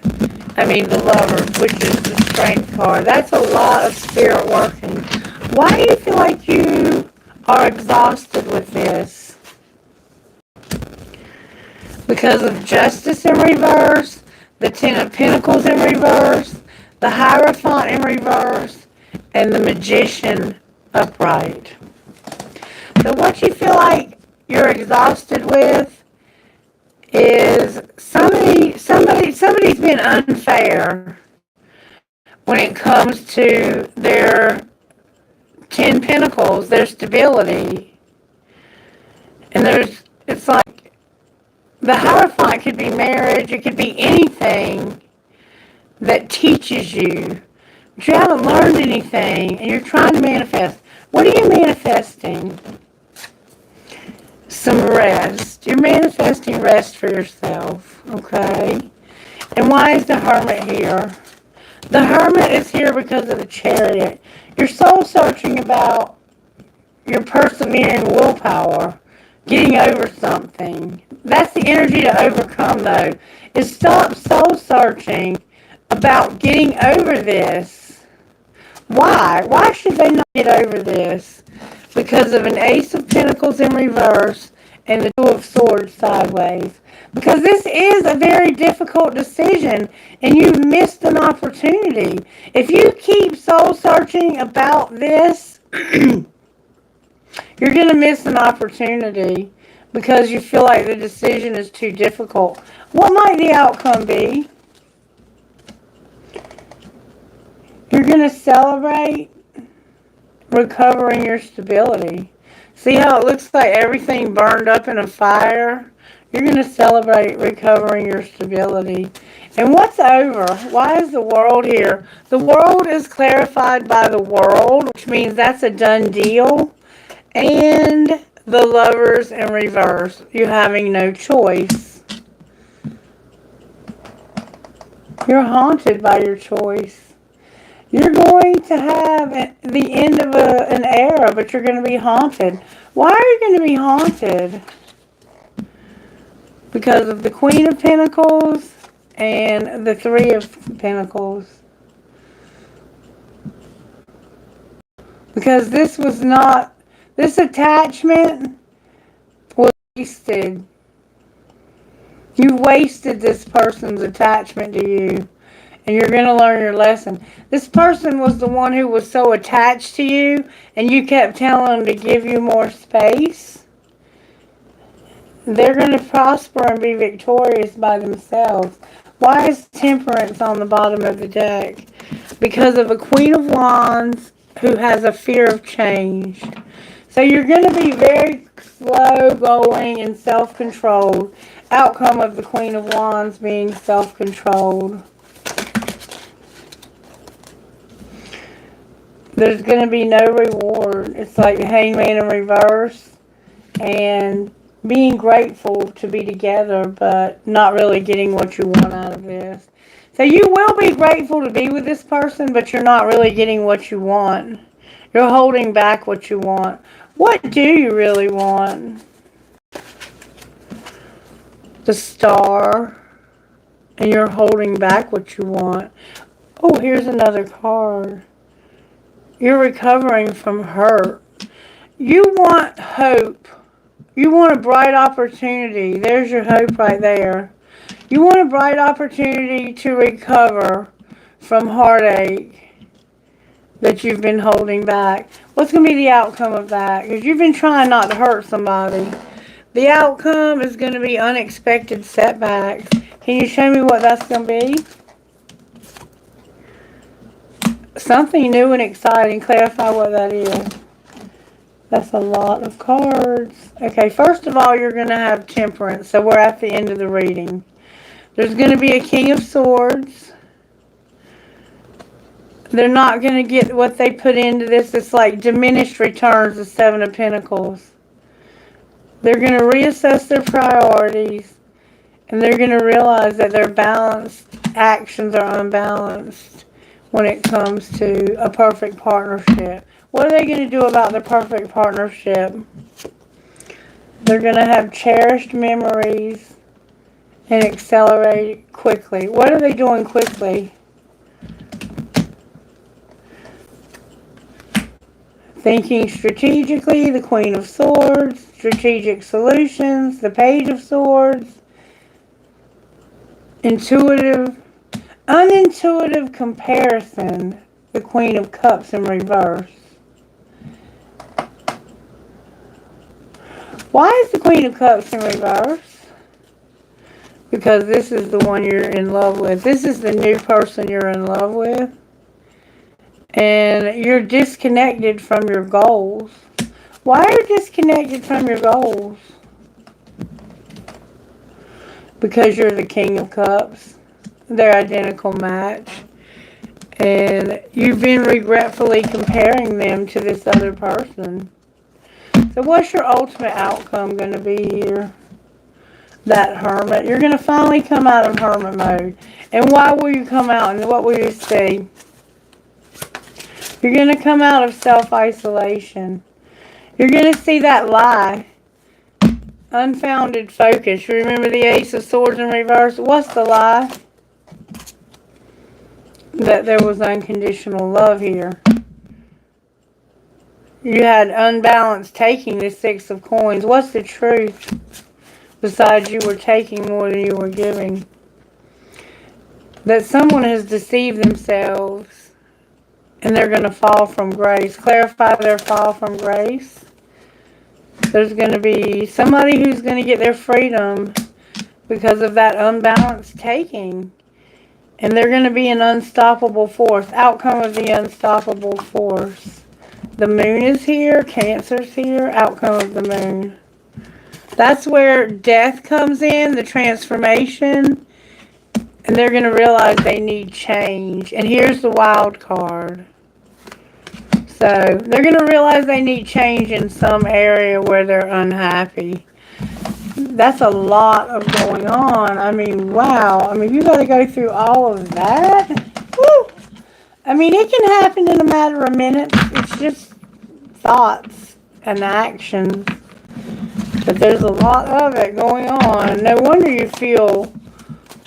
I mean the Lovers, which is the Strength card. That's a lot of spirit working. Why do you feel like you are exhausted with this? Because of Justice in reverse, the Ten of Pentacles in reverse, the Hierophant in reverse, and the Magician upright. So what you feel like you're exhausted with is somebody's been unfair when it comes to their 10 Pentacles, their stability. And it's like, the Hierophant could be marriage, it could be anything that teaches you. But you haven't learned anything, and you're trying to manifest. What are you manifesting? Some rest. You're manifesting rest for yourself, okay? And why is the Hermit here? The Hermit is here because of the Chariot. You're soul searching about your persevering willpower, getting over something. That's the energy to overcome, though, is stop soul searching about getting over this. Why? Why should they not get over this? Because of an Ace of Pentacles in reverse and the Two of Swords sideways. Because this is a very difficult decision, and you've missed an opportunity. If you keep soul searching about this, you're going to miss an opportunity because you feel like the decision is too difficult. What might the outcome be? You're going to celebrate recovering your stability. See how it looks like everything burned up in a fire? You're going to celebrate recovering your stability. And what's over? Why is the World here? The World is clarified by the World, which means that's a done deal. And the Lovers in reverse. You're having no choice. You're haunted by your choice. You're going to have the end of an era, but you're going to be haunted. Why are you going to be haunted? Because of the Queen of Pentacles and the Three of Pentacles. Because this attachment was wasted. You wasted this person's attachment to you. And you're going to learn your lesson. This person was the one who was so attached to you, and you kept telling them to give you more space. They're going to prosper and be victorious by themselves. Why is Temperance on the bottom of the deck? Because of a Queen of Wands who has a fear of change. So you're going to be very slow going and self-controlled. Outcome of the Queen of Wands being self-controlled. There's going to be no reward. It's like the Hangman in reverse. And being grateful to be together, but not really getting what you want out of this. So you will be grateful to be with this person, but you're not really getting what you want. You're holding back what you want. What do you really want? The Star. And you're holding back what you want. Oh, here's another card. You're recovering from hurt. You want hope. You want a bright opportunity. There's your hope right there. You want a bright opportunity to recover from heartache that you've been holding back. What's going to be the outcome of that? Because you've been trying not to hurt somebody. The outcome is going to be unexpected setbacks. Can you show me what that's going to be? Something new and exciting. Clarify what that is. That's a lot of cards. Okay, first of all, you're going to have Temperance. So we're at the end of the reading. There's going to be a King of Swords. They're not going to get what they put into this. It's like diminished returns, the Seven of Pentacles. They're going to reassess their priorities. And they're going to realize that their balanced actions are unbalanced when it comes to a perfect partnership. What are they going to do about the perfect partnership? They're going to have cherished memories and accelerate quickly. What are they doing quickly? Thinking strategically, the Queen of Swords, strategic solutions, the Page of Swords, unintuitive comparison, the Queen of Cups in reverse. Why is the Queen of Cups in reverse? because this is the one you're in love with. This is the new person you're in love with. And you're disconnected from your goals. Why are you disconnected from your goals? Because you're the King of Cups. They're identical match. And you've been regretfully comparing them to this other person. So what's your ultimate outcome going to be here? That Hermit. You're going to finally come out of Hermit mode. And why will you come out? And what will you see? You're going to come out of self-isolation. You're going to see that lie. Unfounded focus. You remember the Ace of Swords in reverse? What's the lie? That there was unconditional love here. You had unbalanced taking the Six of Coins. What's the truth? Besides you were taking more than you were giving. That someone has deceived themselves and they're going to fall from grace. Clarify their fall from grace. There's going to be somebody who's going to get their freedom because of that unbalanced taking. And they're going to be an unstoppable force. Outcome of the unstoppable force. The moon is here. Cancer's here. Outcome of the moon. That's where death comes in. The transformation. And they're going to realize they need change. And here's the wild card. So they're going to realize they need change in some area where they're unhappy. That's a lot of going on. I mean, wow. I mean, you got to go through all of that. Woo! I mean, it can happen in a matter of minutes. It's just thoughts and actions. But there's a lot of it going on. No wonder you feel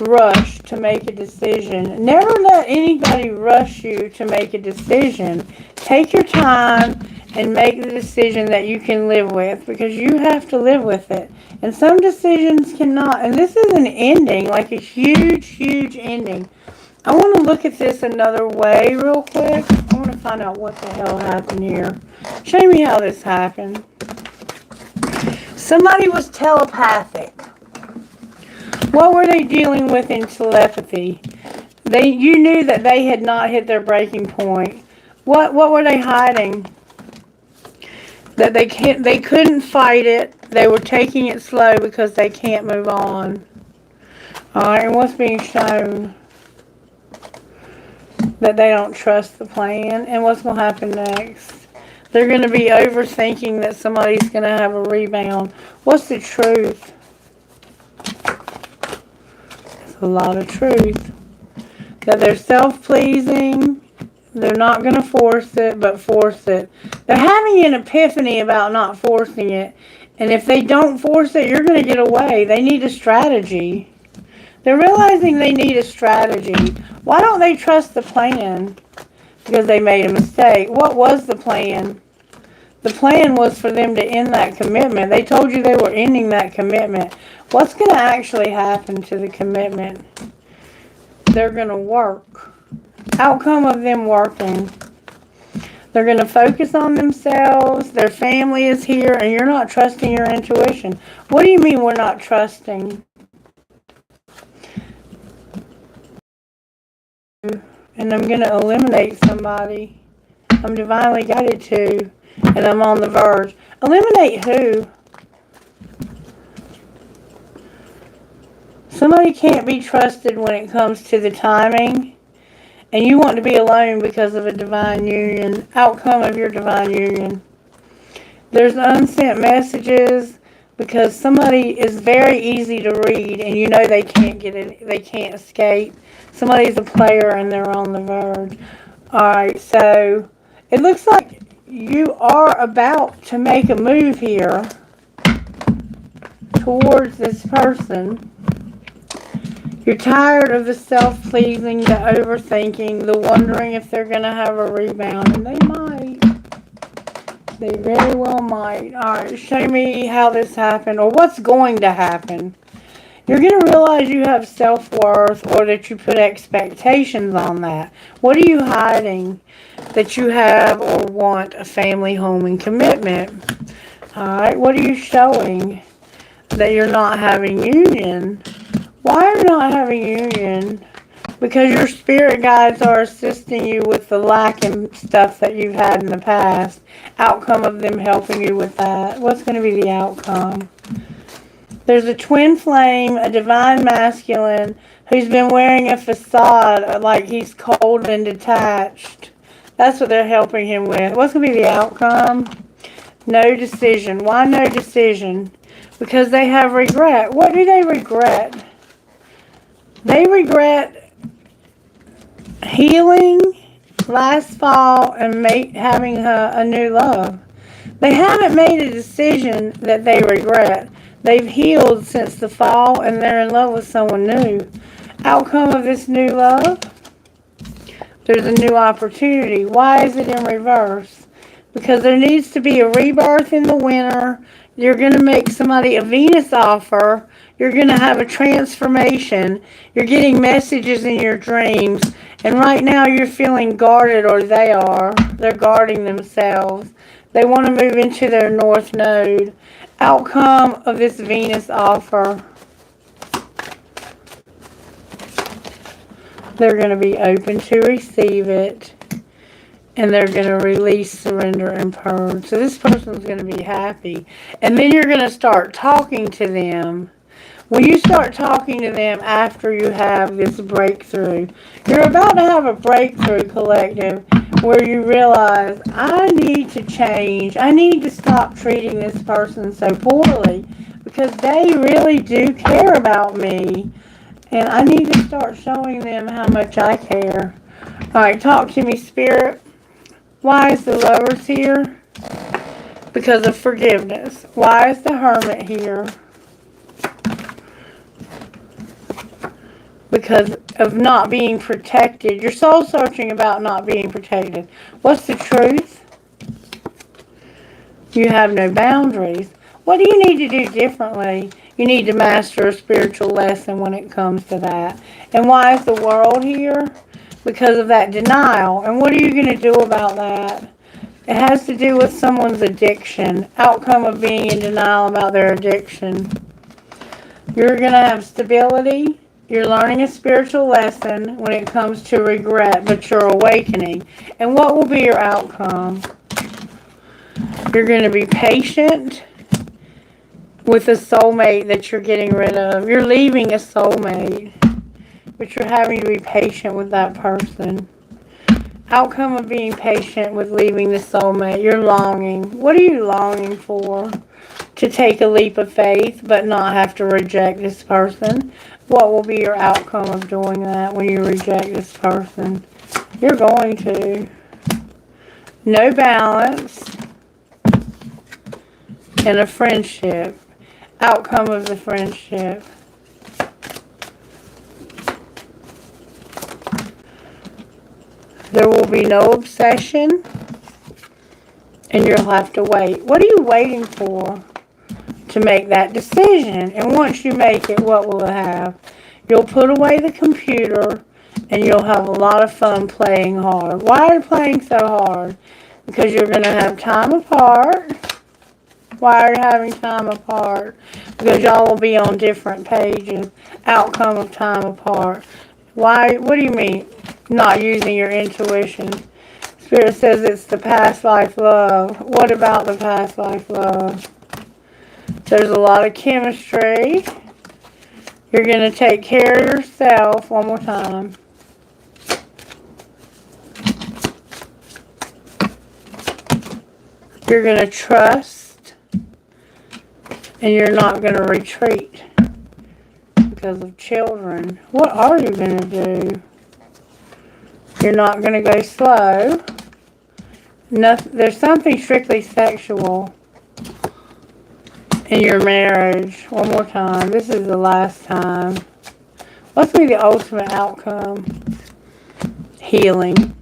rushed to make a decision. Never let anybody rush you to make a decision. Take your time and make the decision that you can live with, because you have to live with it. And some decisions cannot. And this is an ending, like a huge, huge ending. I want to look at this another way real quick. I want to find out what the hell happened here. Show me how this happened. Somebody was telepathic. What were they dealing with in telepathy? You knew that they had not hit their breaking point. What were they hiding? That they couldn't fight it. They were taking it slow because they can't move on. Alright, and what's being shown? That they don't trust the plan. And what's going to happen next? They're going to be overthinking that somebody's going to have a rebound. What's the truth? A lot of truth. That they're self-pleasing. They're not going to force it, but force it. They're having an epiphany about not forcing it. And if they don't force it, you're going to get away. They need a strategy. They're realizing they need a strategy. Why don't they trust the plan? Because they made a mistake. What was the plan? The plan was for them to end that commitment. They told you they were ending that commitment. What's going to actually happen to the commitment? They're going to work. Outcome of them working. They're going to focus on themselves. Their family is here, and you're not trusting your intuition. What do you mean we're not trusting? And I'm going to eliminate somebody. I'm divinely guided to, and I'm on the verge. Eliminate who? Somebody can't be trusted when it comes to the timing. And you want to be alone because of a divine union. Outcome of your divine union. There's unsent messages because somebody is very easy to read, and you know they can't get it. They can't escape. Somebody's a player and they're on the verge. Alright, so it looks like you are about to make a move here towards this person. You're tired of the self-pleasing, the overthinking, the wondering if they're going to have a rebound. And they might. They very well might. Alright, show me how this happened, or what's going to happen. You're going to realize you have self-worth, or that you put expectations on that. What are you hiding? That you have or want a family, home, and commitment. Alright, what are you showing? That you're not having union. Why are you not having union? Because your spirit guides are assisting you with the lacking stuff that you've had in the past. Outcome of them helping you with that. What's going to be the outcome? There's a twin flame, a divine masculine, who's been wearing a facade like he's cold and detached. That's what they're helping him with. What's going to be the outcome? No decision. Why no decision? Because they have regret. What do they regret? They regret healing last fall and having a new love. They haven't made a decision that they regret. They've healed since the fall and they're in love with someone new. Outcome of this new love? There's a new opportunity. Why is it in reverse? Because there needs to be a rebirth in the winter. You're going to make somebody a Venus offer. You're going to have a transformation. You're getting messages in your dreams. And right now you're feeling guarded, or they are. They're guarding themselves. They want to move into their north node. Outcome of this Venus offer. They're going to be open to receive it. And they're going to release, surrender, and purge. So this person's going to be happy. And then you're going to start talking to them. When you start talking to them after you have this breakthrough, you're about to have a breakthrough, collective, where you realize, I need to change. I need to stop treating this person so poorly because they really do care about me. And I need to start showing them how much I care. All right, talk to me, Spirit. Why is the Lovers here? Because of forgiveness. Why is the Hermit here? Because of not being protected. You're soul searching about not being protected. What's the truth? You have no boundaries. What do you need to do differently? You need to master a spiritual lesson when it comes to that. And why is the World here? Because of that denial. And what are you going to do about that? It has to do with someone's addiction. Outcome of being in denial about their addiction. You're going to have stability. You're learning a spiritual lesson when it comes to regret, but you're awakening. And what will be your outcome? You're going to be patient with a soulmate that you're getting rid of. You're leaving a soulmate, but you're having to be patient with that person. Outcome of being patient with leaving the soulmate. You're longing. What are you longing for? To take a leap of faith, but not have to reject this person. What will be your outcome of doing that when you reject this person? You're going to. No balance. And a friendship. Outcome of the friendship. There will be no obsession. And you'll have to wait. What are you waiting for? To make that decision. And once you make it, what will it have? You'll put away the computer and you'll have a lot of fun playing hard. Why are you playing so hard? Because you're going to have time apart. Why are you having time apart? Because y'all will be on different pages. Outcome of time apart. Why? What do you mean? Not using your intuition. Spirit says it's the past life love. What about the past life love? There's a lot of chemistry. You're going to take care of yourself. One more time. You're going to trust. And you're not going to retreat. Because of children. What are you going to do? You're not going to go slow. There's something strictly sexual in your marriage. One more time. This is the last time. What's going to be the ultimate outcome? Healing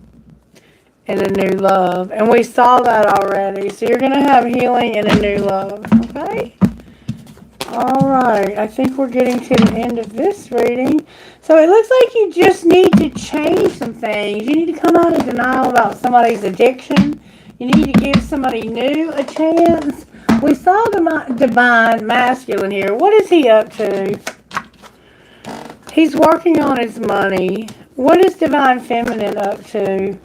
and a new love. And we saw that already. So you're going to have healing and a new love. Okay? Alright. I think we're getting to the end of this reading. So it looks like you just need to change some things. You need to come out of denial about somebody's addiction. You need to give somebody new a chance. We saw the divine masculine here. What is he up to? He's working on his money. What is Divine Feminine up to?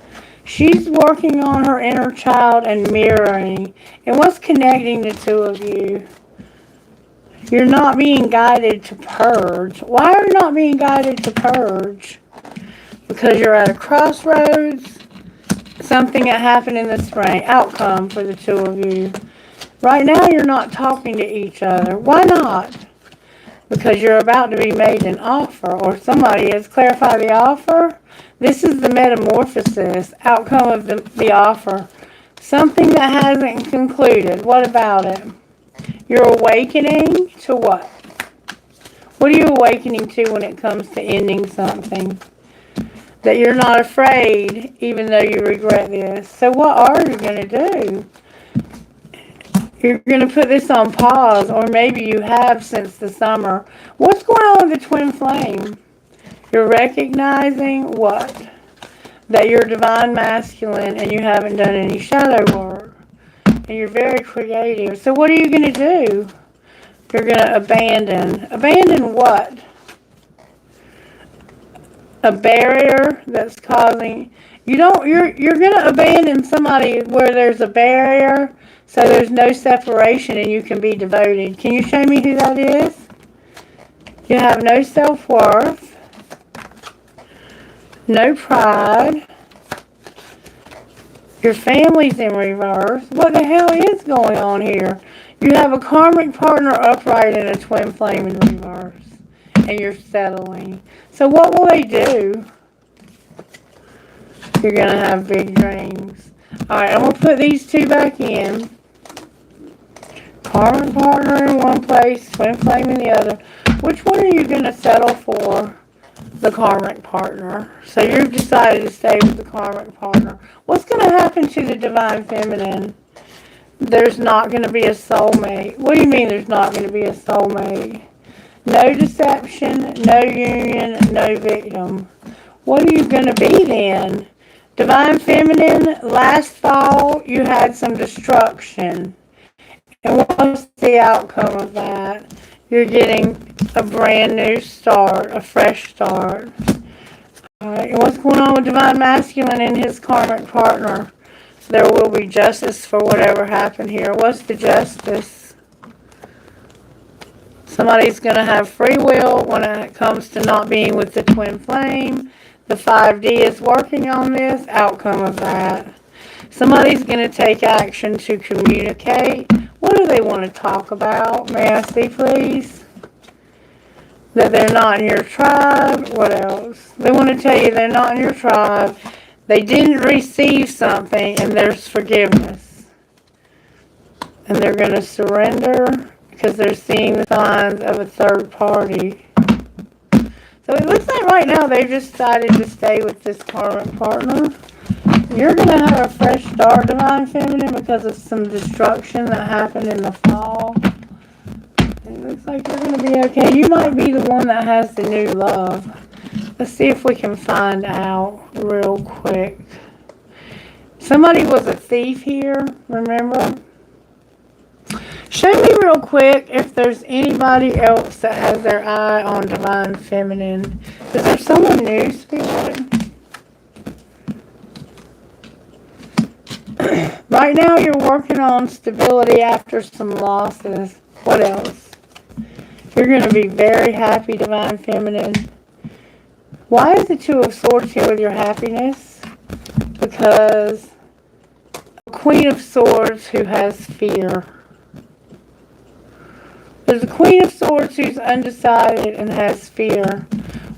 She's working on her inner child and mirroring. And what's connecting the two of you? You're not being guided to purge. Why are you not being guided to purge? Because you're at a crossroads. Something that happened in the spring. Outcome for the two of you. Right now you're not talking to each other. Why not? Because you're about to be made an offer. Or somebody has clarified the offer. This is the metamorphosis. Outcome of the offer. Something that hasn't concluded. What about it? You're awakening to what? What are you awakening to when it comes to ending something? That you're not afraid, even though you regret this. So what are you going to do? You're going to put this on pause, or maybe you have since the summer. What's going on with the twin flame? You're recognizing what? That you're divine masculine and you haven't done any shadow work. And you're very creative. So what are you going to do? You're going to abandon. Abandon what? A barrier that's causing... You're going to abandon somebody where there's a barrier, so there's no separation and you can be devoted. Can you show me who that is? You have no self-worth. No pride. Your family's in reverse. What the hell is going on here? You have a karmic partner upright and a twin flame in reverse. And you're settling. So what will they do? You're going to have big dreams. Alright, I'm going to put these two back in. Karmic partner in one place, twin flame in the other. Which one are you going to settle for? The karmic partner. So you've decided to stay with the karmic partner. What's going to happen to the divine feminine? There's not going to be a soulmate. What do you mean there's not going to be a soulmate? No deception, no union, no victim. What are you going to be then? Divine feminine, last fall you had some destruction. And what's the outcome of that? You're getting a brand new start, a fresh start. Alright, and what's going on with Divine Masculine and his karmic partner? There will be justice for whatever happened here. What's the justice? Somebody's going to have free will when it comes to not being with the twin flame. The 5D is working on this. Outcome of that. Somebody's going to take action to communicate. What do they want to talk about? May I see, please? That they're not in your tribe. What else? They want to tell you they're not in your tribe. They didn't receive something, and there's forgiveness. And they're going to surrender because they're seeing the signs of a third party. So it looks like right now they've decided to stay with this karmic partner. You're going to have a fresh start, Divine Feminine, because of some destruction that happened in the fall. It looks like you're going to be okay. You might be the one that has the new love. Let's see if we can find out real quick. Somebody was a thief here, remember? Show me real quick if there's anybody else that has their eye on Divine Feminine. Is there someone new, Spirit? Right now you're working on stability after some losses. What else? You're going to be very happy, Divine Feminine. Why is the Two of Swords here with your happiness? Because a Queen of Swords who has fear. There's a Queen of Swords who's undecided and has fear.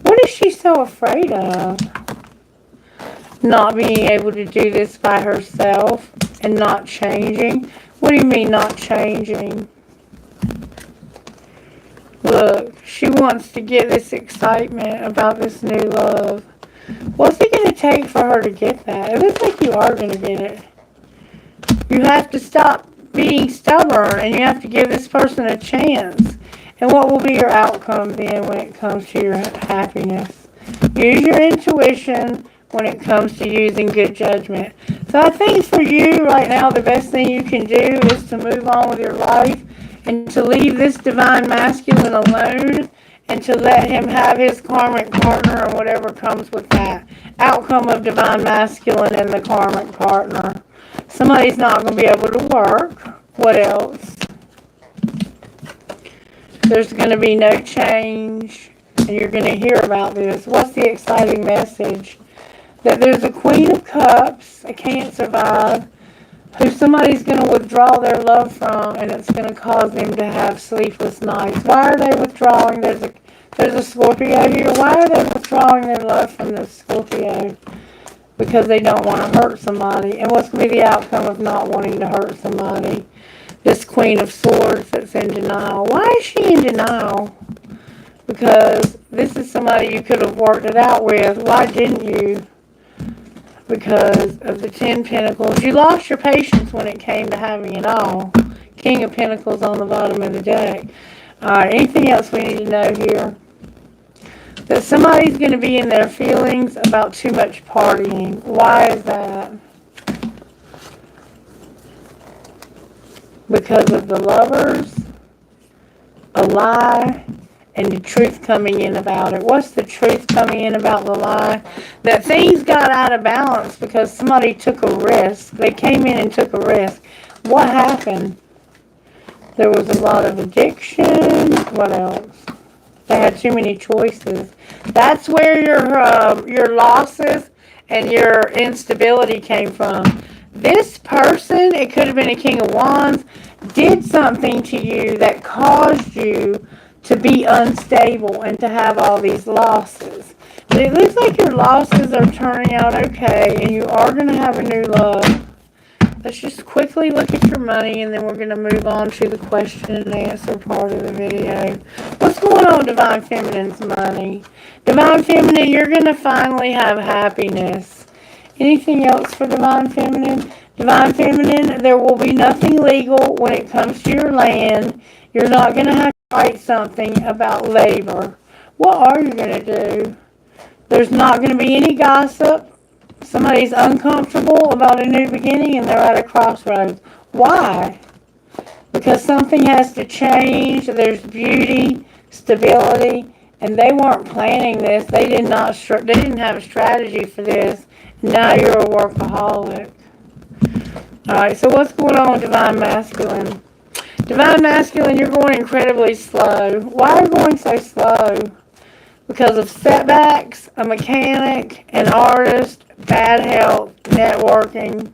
What is she so afraid of? Not being able to do this by herself and not changing. What do you mean not changing? Look, she wants to get this excitement about this new love. What's it going to take for her to get that? It looks like you are going to get it. You have to stop being stubborn and you have to give this person a chance. And what will be your outcome then when it comes to your happiness? Use your intuition when it comes to using good judgment. So I think for you right now, the best thing you can do is to move on with your life and to leave this Divine Masculine alone and to let him have his karmic partner and whatever comes with that. Outcome of divine masculine and the karmic partner. Somebody's not going to be able to work. What else? There's going to be no change, and you're going to hear about this. What's the exciting message? That there's a Queen of Cups, a Cancer vibe, who somebody's going to withdraw their love from, and it's going to cause them to have sleepless nights. Why are they withdrawing? There's a Scorpio here. Why are they withdrawing their love from the Scorpio? Because they don't want to hurt somebody. And what's going to be the outcome of not wanting to hurt somebody? This Queen of Swords that's in denial. Why is she in denial? Because this is somebody you could have worked it out with. Why didn't you? Because of the 10 Pentacles. You lost your patience when it came to having it all. King of Pentacles on the bottom of the deck. Alright, anything else we need to know here? That somebody's going to be in their feelings about too much partying. Why is that? Because of the Lovers, a lie, and the truth coming in about it. What's the truth coming in about the lie? That things got out of balance because somebody took a risk. They came in and took a risk. What happened? There was a lot of addiction. What else? They had too many choices. That's where your losses and your instability came from. This person, it could have been a King of Wands, did something to you that caused you to be unstable and to have all these losses. But it looks like your losses are turning out okay, and you are going to have a new love. Let's just quickly look at your money, and then we're going to move on to the question and answer part of the video. What's going on, Divine Feminine's money? Divine Feminine, you're going to finally have happiness. Anything else for Divine Feminine? Divine Feminine, there will be nothing legal when it comes to your land. You're not going to have to write something about labor. What are you going to do? There's not going to be any gossip. Somebody's uncomfortable about a new beginning and they're at a crossroads. Why? Because something has to change. There's beauty, stability, and they weren't planning this. They didn't have a strategy for this. Now you're a workaholic. Alright, so what's going on with Divine Masculine? Divine Masculine, you're going incredibly slow. Why are you going so slow? Because of setbacks, a mechanic, an artist, bad health, networking,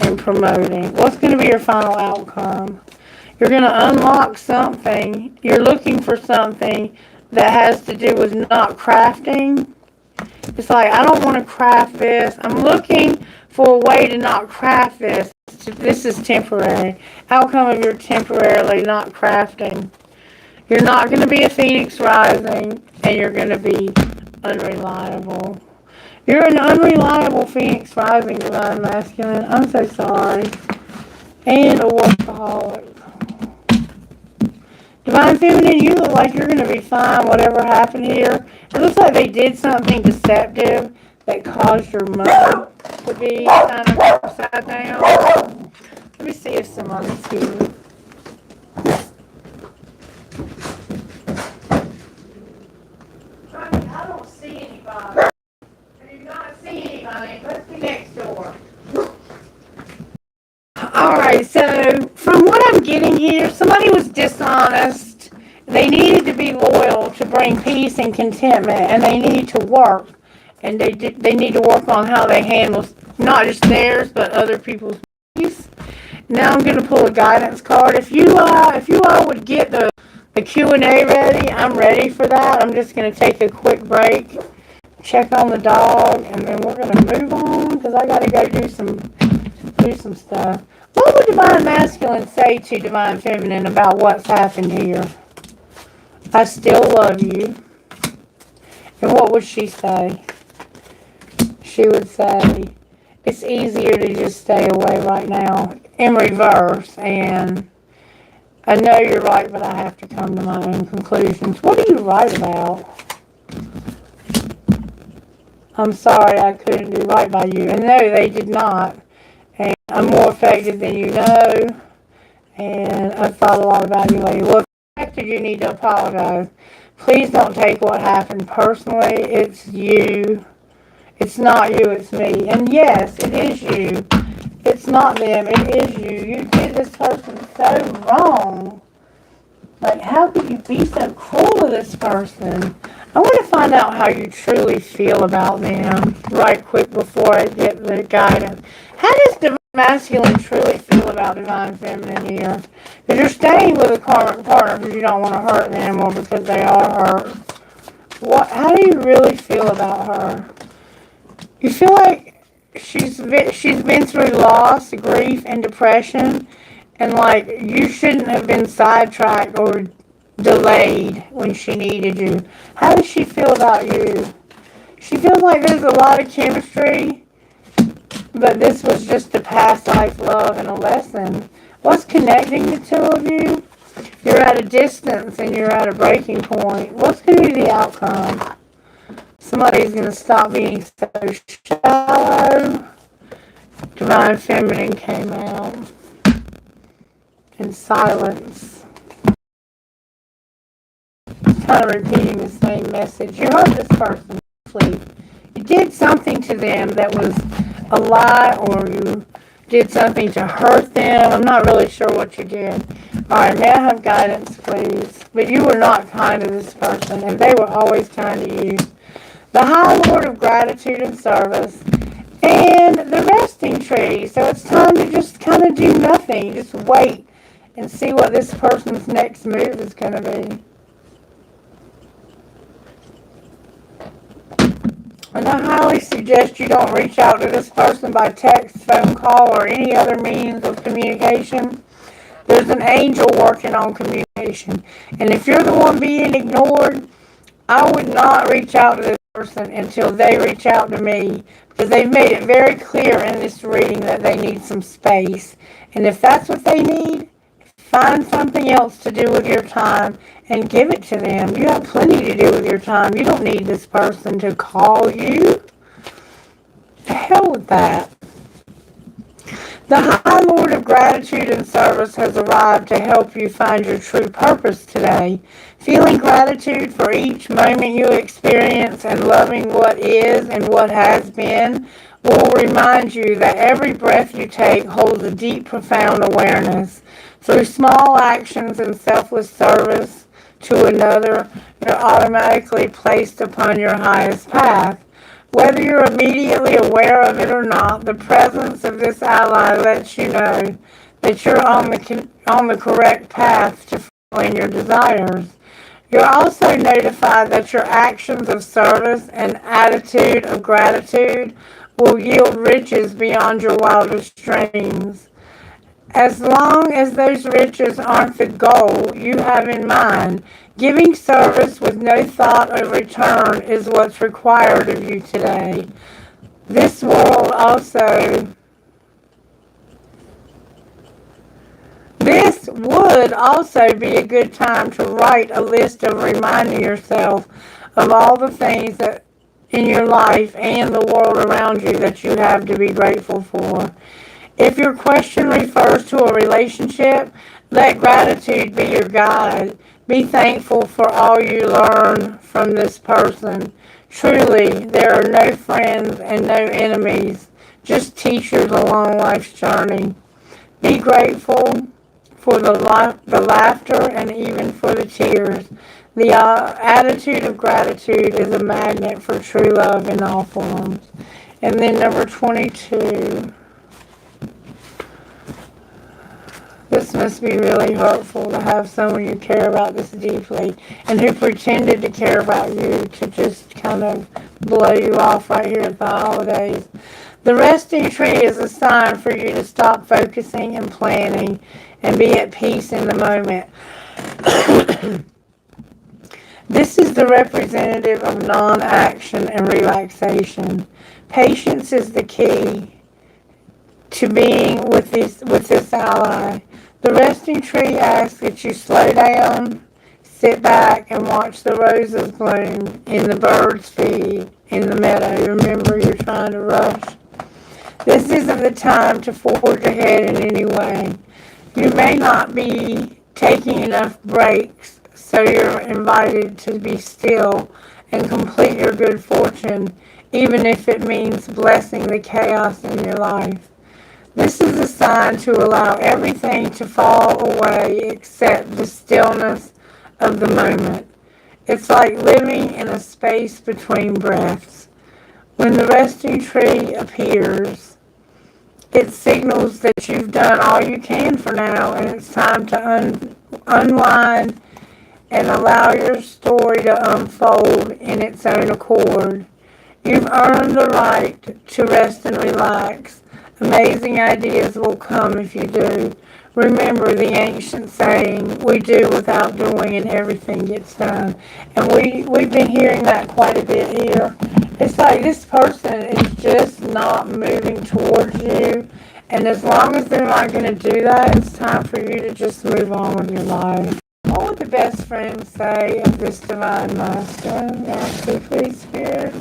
and promoting. What's going to be your final outcome? You're going to unlock something. You're looking for something that has to do with not crafting. It's like, I don't want to craft this. I'm looking for a way to not craft this. This is temporary. Outcome of your temporarily not crafting. You're not going to be a Phoenix rising, and you're going to be unreliable. You're an unreliable Phoenix rising, Divine Masculine. I'm so sorry. And a workaholic. Divine Feminine, you look like you're going to be fine, whatever happened here. It looks like they did something deceptive that caused your mother to be kind of upside down. Let me see if someone's here. I don't see anybody. I do not see anybody. Let's be next door. Alright, so from what I'm getting here, somebody was dishonest. They needed to be loyal to bring peace and contentment, and they need to work. And they need to work on how they handle not just theirs, but other people's peace. Now I'm going to pull a guidance card. If you all would get the Q&A ready, I'm ready for that. I'm just going to take a quick break, check on the dog, and then we're going to move on because I got to go do some stuff. What would Divine Masculine say to Divine Feminine about what's happened here? I still love you. And what would she say? She would say, it's easier to just stay away right now, in reverse, and I know you're right, but I have to come to my own conclusions. What do you write about? I'm sorry I couldn't do right by you. And no, they did not. And I'm more effective than you know. And I've thought a lot about you lately. Well, if you need to apologize. Please don't take what happened personally. It's you. It's not you, it's me. And yes, it is you. It's not them, it is you. You did this person so wrong. Like, how could you be so cruel to this person? I want to find out how you truly feel about them right quick before I get the guidance. How does Divine Masculine truly feel about Divine Feminine here? Because you're staying with a karmic partner because you don't want to hurt them or because they are hurt. How do you really feel about her? You feel like she's been through loss, grief, and depression, and like you shouldn't have been sidetracked or delayed when she needed you. How does she feel about you? She feels like there's a lot of chemistry, but this was just a past life love and a lesson. What's connecting the two of you? You're at a distance and you're at a breaking point. What's going to be the outcome? Somebody's going to stop being so shallow. Divine Feminine came out. And silence. Kind of repeating the same message. You heard this person sleep. You did something to them that was a lie, or you did something to hurt them. I'm not really sure what you did. Alright, may I have guidance, please? But you were not kind to this person, and they were always kind to you. The High Lord of Gratitude and Service, and the Resting Tree. So it's time to just kind of do nothing. Just wait and see what this person's next move is going to be. And I highly suggest you don't reach out to this person by text, phone call, or any other means of communication. There's an angel working on communication. And if you're the one being ignored, I would not reach out to this person until they reach out to me, because they've made it very clear in this reading that they need some space. And if that's what they need, find something else to do with your time and give it to them. You have plenty to do with your time. You don't need this person to call you. The hell with that. The High Lord of Gratitude and Service has arrived to help you find your true purpose today. Feeling gratitude for each moment you experience and loving what is and what has been will remind you that every breath you take holds a deep, profound awareness. Through small actions and selfless service to another, you're automatically placed upon your highest path. Whether you're immediately aware of it or not, the presence of this ally lets you know that you're on the correct path to fulfilling your desires. You're also notified that your actions of service and attitude of gratitude will yield riches beyond your wildest dreams. As long as those riches aren't the goal you have in mind, giving service with no thought of return is what's required of you today. This would also be a good time to write a list of reminding yourself of all the things that in your life and the world around you that you have to be grateful for. If your question refers to a relationship, let gratitude be your guide. Be thankful for all you learn from this person. Truly, there are no friends and no enemies, just teachers along life's journey. Be grateful for the laughter and even for the tears. The attitude of gratitude is a magnet for true love in all forms. And then number 22. This must be really hurtful to have someone you care about this deeply and who pretended to care about you to just kind of blow you off right here at the holidays. The resting tree is a sign for you to stop focusing and planning and be at peace in the moment. This is the representative of non-action and relaxation. Patience is the key to being with this ally. The resting tree asks that you slow down, sit back, and watch the roses bloom in the birds feed in the meadow. Remember, you're trying to rush. This isn't the time to forge ahead in any way. You may not be taking enough breaks, So you're invited to be still and complete your good fortune, even if it means blessing the chaos in your life. This is a sign to allow everything to fall away except the stillness of the moment. It's like living in a space between breaths. When the resting tree appears, it signals that you've done all you can for now, and it's time to unwind and allow your story to unfold in its own accord. You've earned the right to rest and relax. Amazing ideas will come if you do. Remember the ancient saying, we do without doing and everything gets done. And we've been hearing that quite a bit here. It's like this person is just not moving towards you. And as long as they're not going to do that, it's time for you to just move on with your life. What would the best friend say of this divine master? Master, please, Spirit.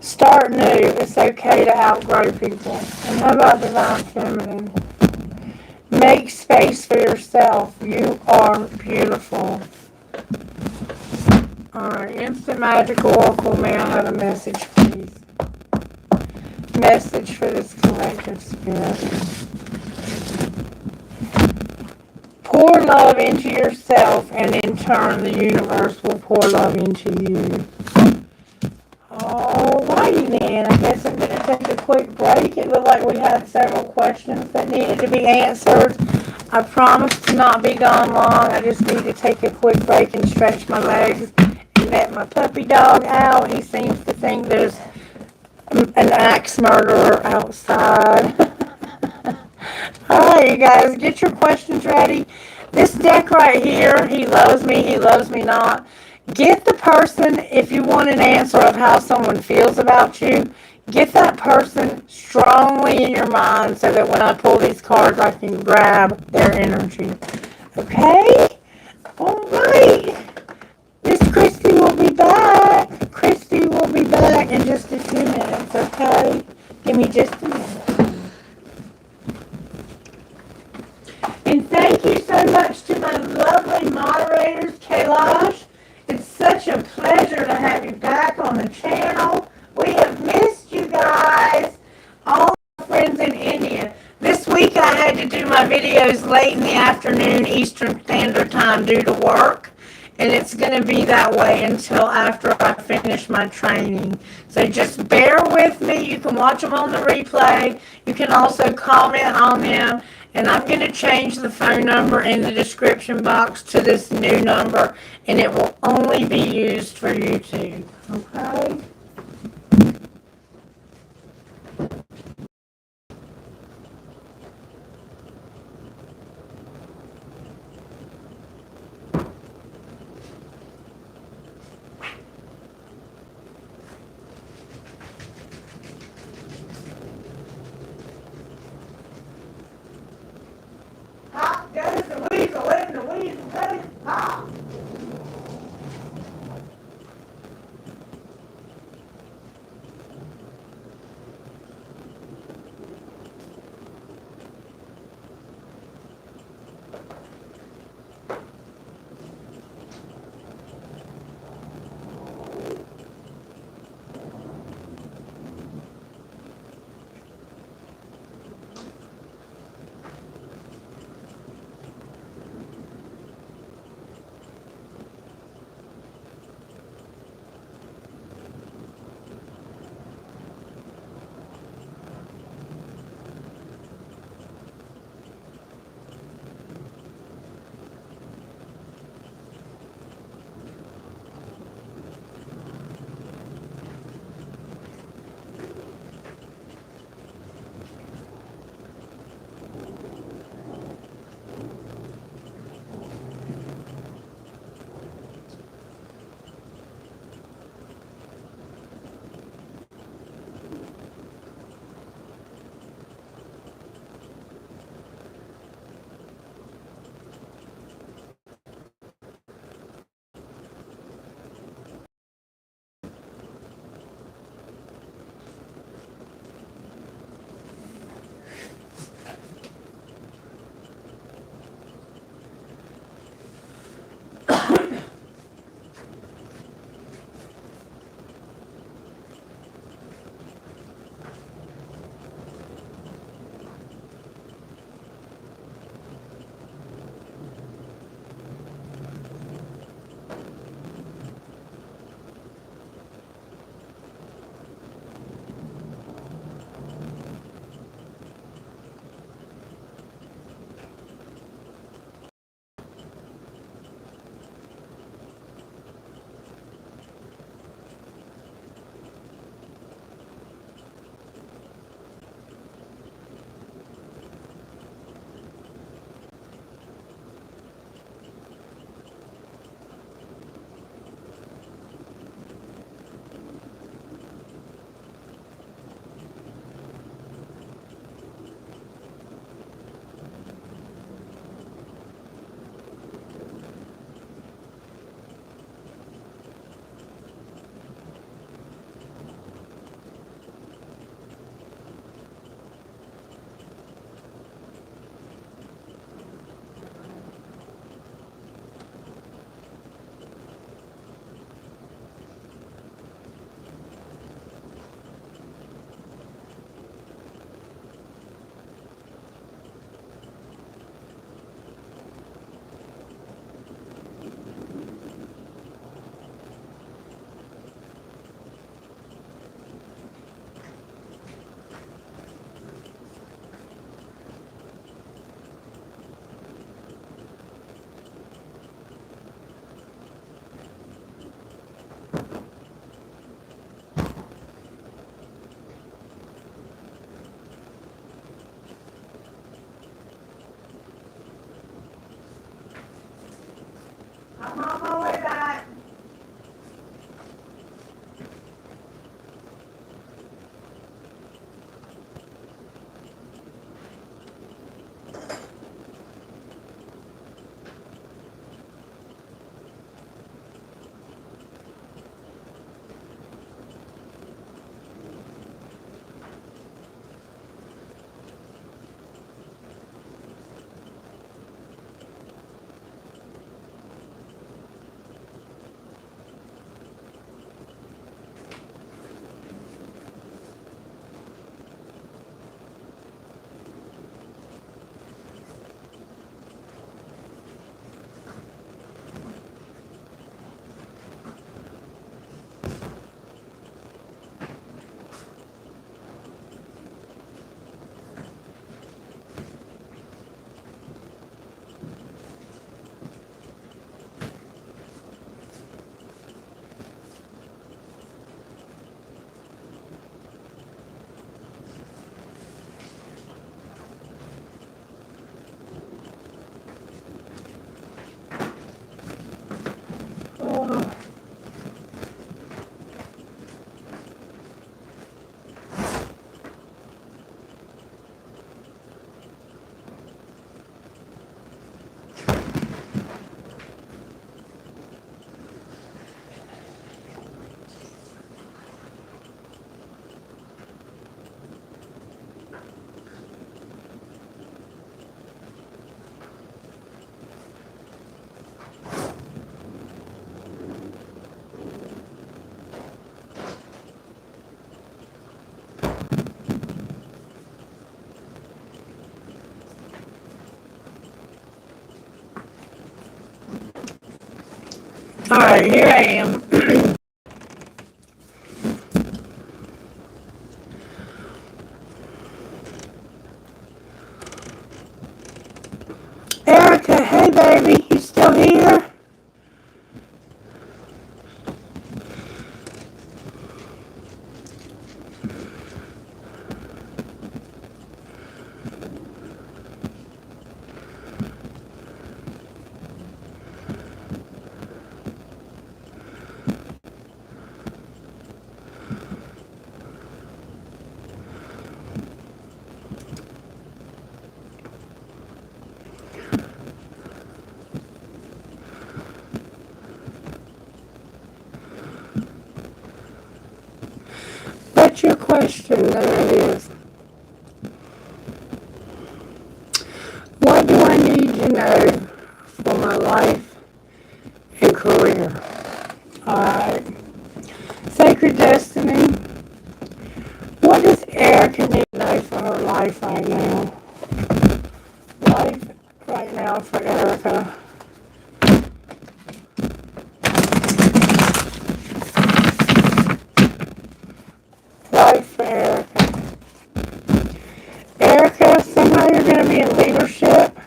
Start new. It's okay to outgrow people. And how about divine feminine? Make space for yourself. You are beautiful. Alright, instant magic oracle. May I have a message, please? Message for this collective spirit. Pour love into yourself, and in turn, the universe will pour love into you. Alrighty then, I guess I'm going to take a quick break. It looked like we had several questions that needed to be answered. I promise to not be gone long. I just need to take a quick break and stretch my legs and let my puppy dog out. He seems to think there's an axe murderer outside. Alright, you guys, get your questions ready. This deck right here, he loves me not. Get the person, if you want an answer of how someone feels about you, get that person strongly in your mind so that when I pull these cards, I can grab their energy. Okay? Alright. Miss Christy will be back. Christy will be back in just a few minutes, okay? Give me just a minute. And thank you so much to my lovely moderators, Kailash. It's such a pleasure to have you back on the channel. We have missed you guys. All our friends in India. This week I had to do my videos late in the afternoon Eastern Standard Time due to work. And it's going to be that way until after I finish my training. So just bear with me. You can watch them on the replay. You can also comment on them. And I'm going to change the phone number in the description box to this new number. And it will only be used for YouTube. Okay? Hop goes the weasel in the weasel goes hop. Alright, here I am. Erica, hey baby, you still here? What's your question? There it is. What do I need to know for my life and career? Alright. Sacred Destiny. What does Erica need to know for her life right now? Life right now for Erica. Life for Erica. Erica, somehow you're going to be in leadership.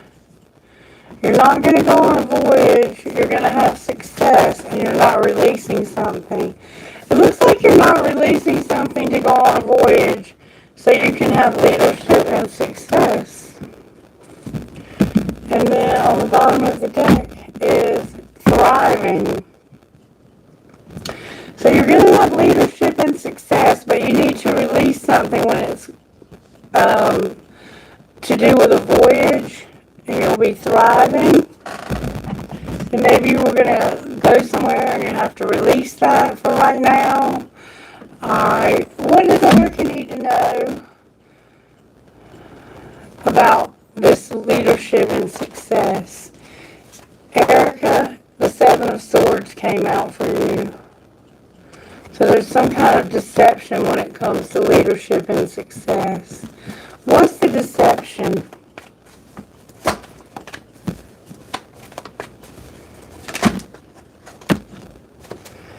You're not going to go on a voyage. You're going to have success, and you're not releasing something. It looks like you're not releasing something to go on a voyage so you can have leadership and success. And then on the bottom of the deck is thriving. So you're going to have leadership and success, but you need to release something when it's to do with a voyage, and you'll be thriving. And maybe you were going to go somewhere and you have to release that for right now. Alright, what does Erica need to know about this leadership and success? Erica, the Seven of Swords came out for you. So there's some kind of deception when it comes to leadership and success. What's the deception?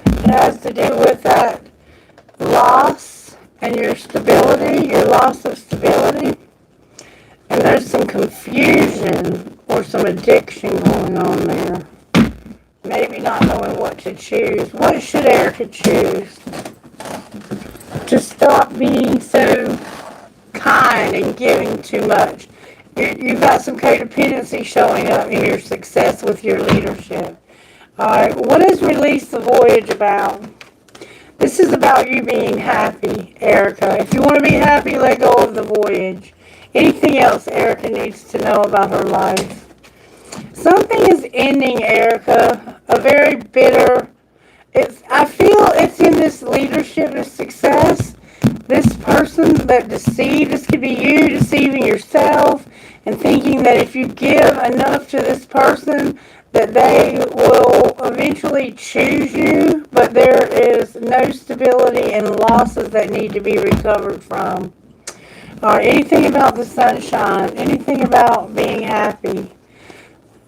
It has to do with that loss and your stability, your loss of stability. And there's some confusion or some addiction going on there. Maybe not knowing what to choose. What should Erica choose? To stop being so kind and giving too much. You've got some codependency showing up in your success with your leadership. Alright, what is Release the Voyage about? This is about you being happy, Erica. If you want to be happy, let go of the voyage. Anything else Erica needs to know about her life? Something is ending, Erica. A very bitter. I feel it's in this leadership of success. This person that deceived, this could be you deceiving yourself and thinking that if you give enough to this person that they will eventually choose you, but there is no stability and losses that need to be recovered from. Or anything about the sunshine, anything about being happy.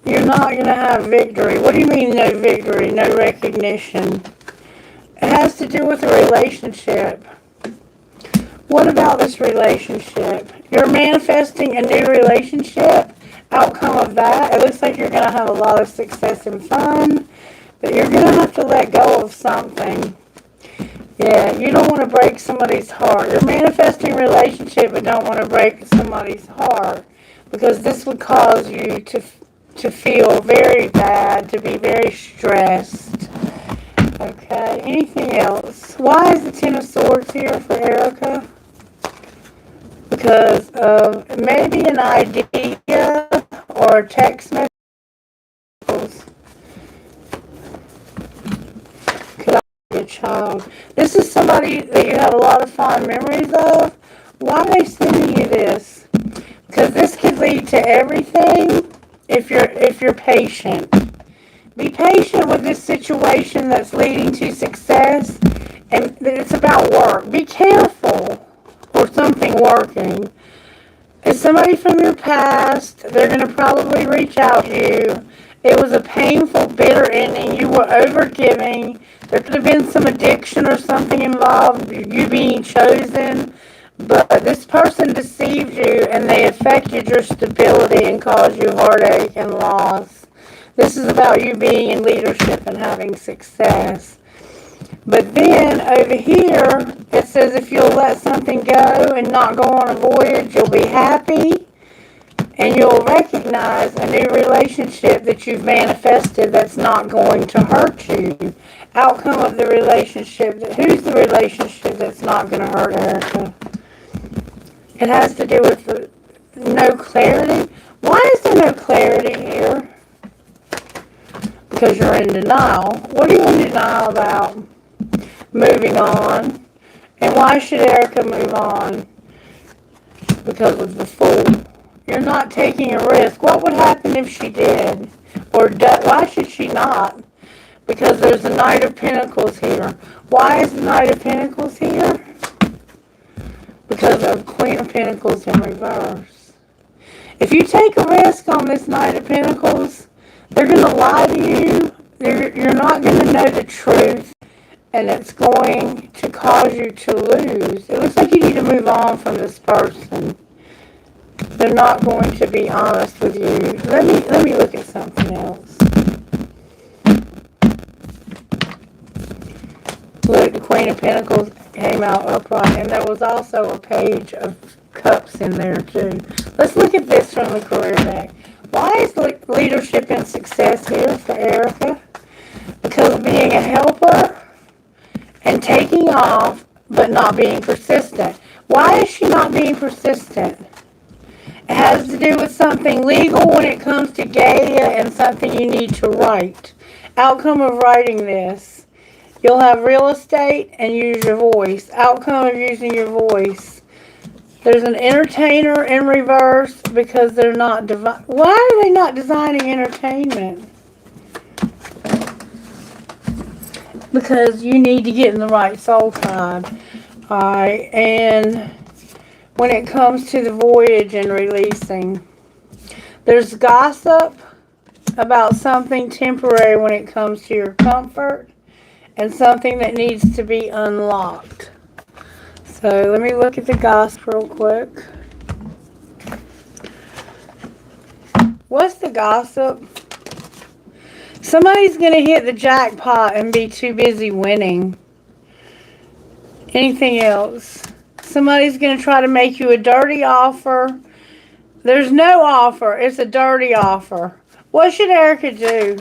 You're not going to have victory. What do you mean no victory, no recognition? It has to do with a relationship. What about this relationship? You're manifesting a new relationship. Outcome of that, it looks like you're going to have a lot of success and fun, but you're going to have to let go of something. Yeah, you don't want to break somebody's heart. You're manifesting a relationship but don't want to break somebody's heart, because this would cause you to feel very bad, to be very stressed. Okay, anything else? Why is the Ten of Swords here for Erica? Because of maybe an idea or a text message. Could I be a child? This is somebody that you have a lot of fond memories of. Why are they sending you this? Because this could lead to everything if you're patient. Be patient with this situation that's leading to success, and it's about work. Be careful or something working. It's somebody from your past. They're going to probably reach out to you, It was a painful, bitter ending. You were overgiving. There could have been some addiction or something involved, you being chosen. But this person deceived you and they affected your stability and caused you heartache and loss. This is about you being in leadership and having success. But then over here, it says if you'll let something go and not go on a voyage, you'll be happy. And you'll recognize a new relationship that you've manifested that's not going to hurt you. Outcome of the relationship. Who's the relationship that's not going to hurt Erica? It has to do with no clarity. Why is there no clarity here? Because you're in denial. What are you in denial about? Moving on. And why should Erica move on? Because of the Fool. You're not taking a risk. What would happen if she did? Or why should she not? Because there's the Knight of Pentacles here. Why is the Knight of Pentacles here? Because of Queen of Pentacles in reverse. If you take a risk on this Knight of Pentacles, they're going to lie to you. You're not going to know the truth. And it's going to cause you to lose. It looks like you need to move on from this person. They're not going to be honest with you. Let me look at something else. Look, the Queen of Pentacles came out upright, and there was also a Page of Cups in there too. Let's look at this from the career deck. Why is leadership and success here for Erica? Because of being a helper and taking off, but not being persistent. Why is she not being persistent? It has to do with something legal when it comes to Gaia and something you need to write. Outcome of writing this. You'll have real estate and use your voice. Outcome of using your voice. There's an entertainer in reverse because they're not why are they not designing entertainment? Because you need to get in the right soul tribe. Alright, and when it comes to the voyage and releasing, there's gossip about something temporary when it comes to your comfort and something that needs to be unlocked. So let me look at the gossip real quick. What's the gossip? Somebody's going to hit the jackpot and be too busy winning. Anything else? Somebody's going to try to make you a dirty offer. There's no offer. It's a dirty offer. What should Erica do?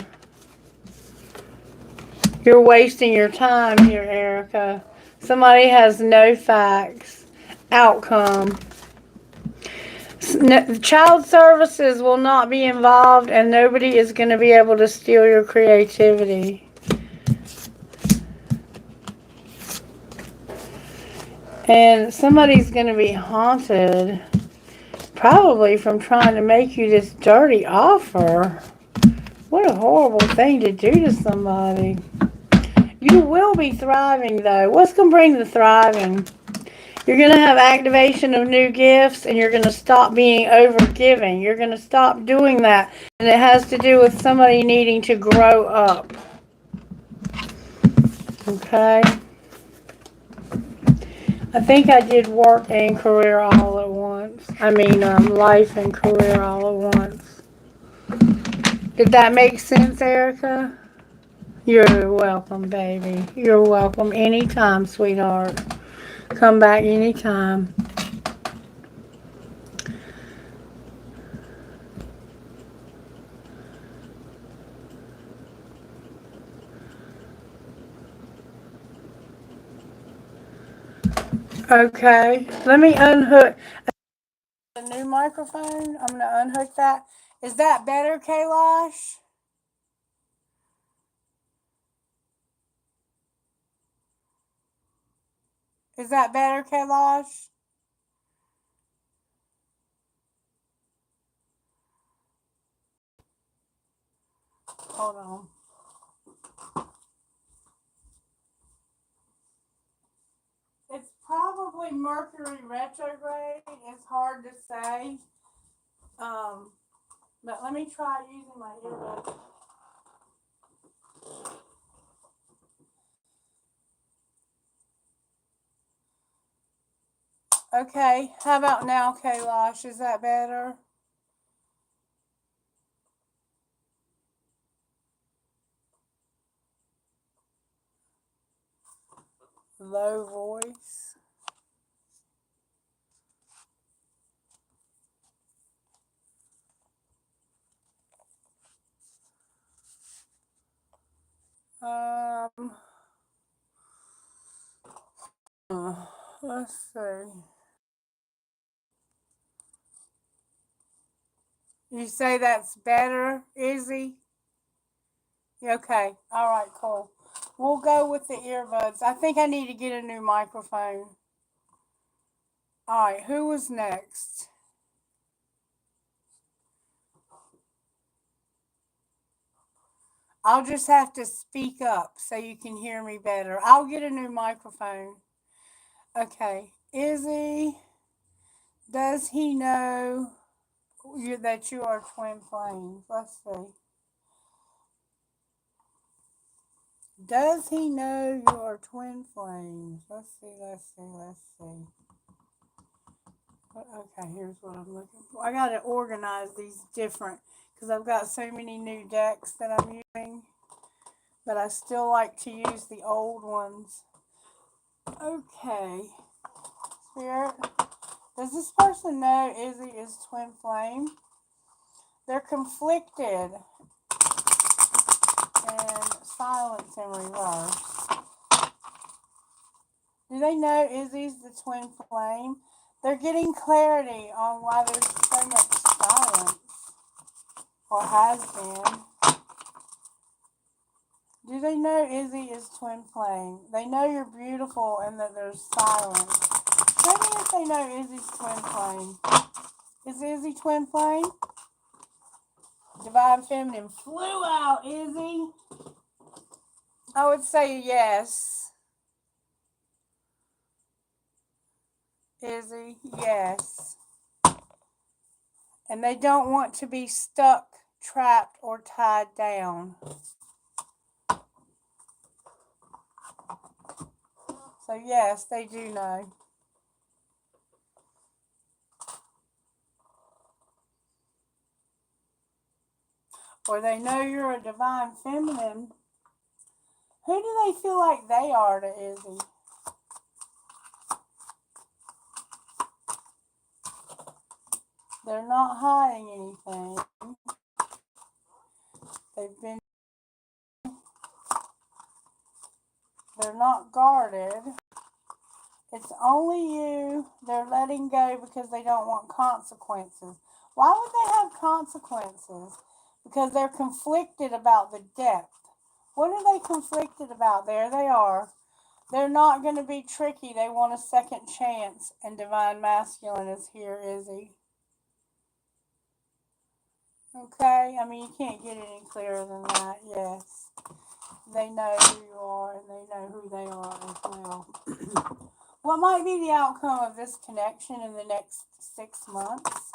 You're wasting your time here, Erica. Somebody has no facts. Outcome. Child services will not be involved, and nobody is going to be able to steal your creativity. And somebody's going to be haunted, probably from trying to make you this dirty offer. What a horrible thing to do to somebody. You will be thriving, though. What's going to bring the thriving? You're going to have activation of new gifts, and you're going to stop being overgiving. You're going to stop doing that. And it has to do with somebody needing to grow up. Okay? I think I did work and career all at once. I mean, life and career all at once. Did that make sense, Erica? You're welcome, baby. You're welcome anytime, sweetheart. Come back anytime. Okay, let me unhook the new microphone. I'm going to unhook that. Is that better, Kailash? Is that better, Kailash? Hold on. It's probably Mercury retrograde. It's hard to say. But let me try using my earbuds. Okay, how about now, Kailash? Is that better? Low voice. Um, let's see. You say that's better, Izzy? Okay, all right, cool. We'll go with the earbuds. I think I need to get a new microphone. All right, who was next? I'll just have to speak up so you can hear me better. I'll get a new microphone. Okay, Izzy, does he know that you are twin flames? Let's see. Does he know you are twin flames? Let's see. Okay, here's what I'm looking for. I got to organize these different because I've got so many new decks that I'm using, but I still like to use the old ones. Okay, Spirit, does this person know Izzy is twin flame? They're conflicted and silence in reverse. Do they know Izzy's the twin flame? They're getting clarity on why there's so much silence, or has been. Do they know Izzy is twin flame? They know you're beautiful and that there's silence. Tell me if they know Izzy's twin flame. Is Izzy twin flame? Divine Feminine flew out, Izzy. I would say yes. Izzy, yes. And they don't want to be stuck, trapped, or tied down. So yes, they do know. Or they know you're a divine feminine. Who do they feel like they are to Izzy? They're not hiding anything. They've been, they're not guarded. It's only you they're letting go because they don't want consequences. Why would they have consequences? Because they're conflicted about the depth. What are they conflicted about? There they are. They're not going to be tricky. They want a second chance. And Divine Masculine is here, Izzy. Okay? I mean, you can't get any clearer than that. Yes. They know who you are and they know who they are as well. What might be the outcome of this connection in the next 6 months?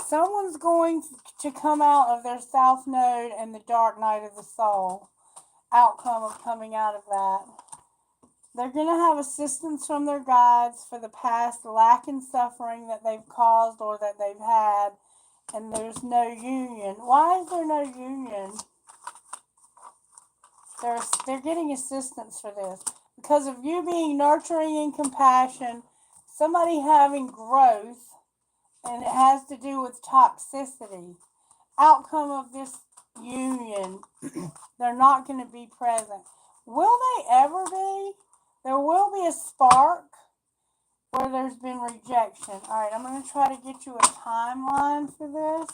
Someone's going to come out of their South Node and the Dark Night of the Soul. Outcome of coming out of that. They're going to have assistance from their guides for the past lack and suffering that they've caused or that they've had. And there's no union. Why is there no union? They're getting assistance for this. Because of you being nurturing and compassion, somebody having growth, and it has to do with toxicity. Outcome of this union, they're not going to be present. Will they ever be? There will be a spark where there's been rejection. All right, I'm going to try to get you a timeline for this.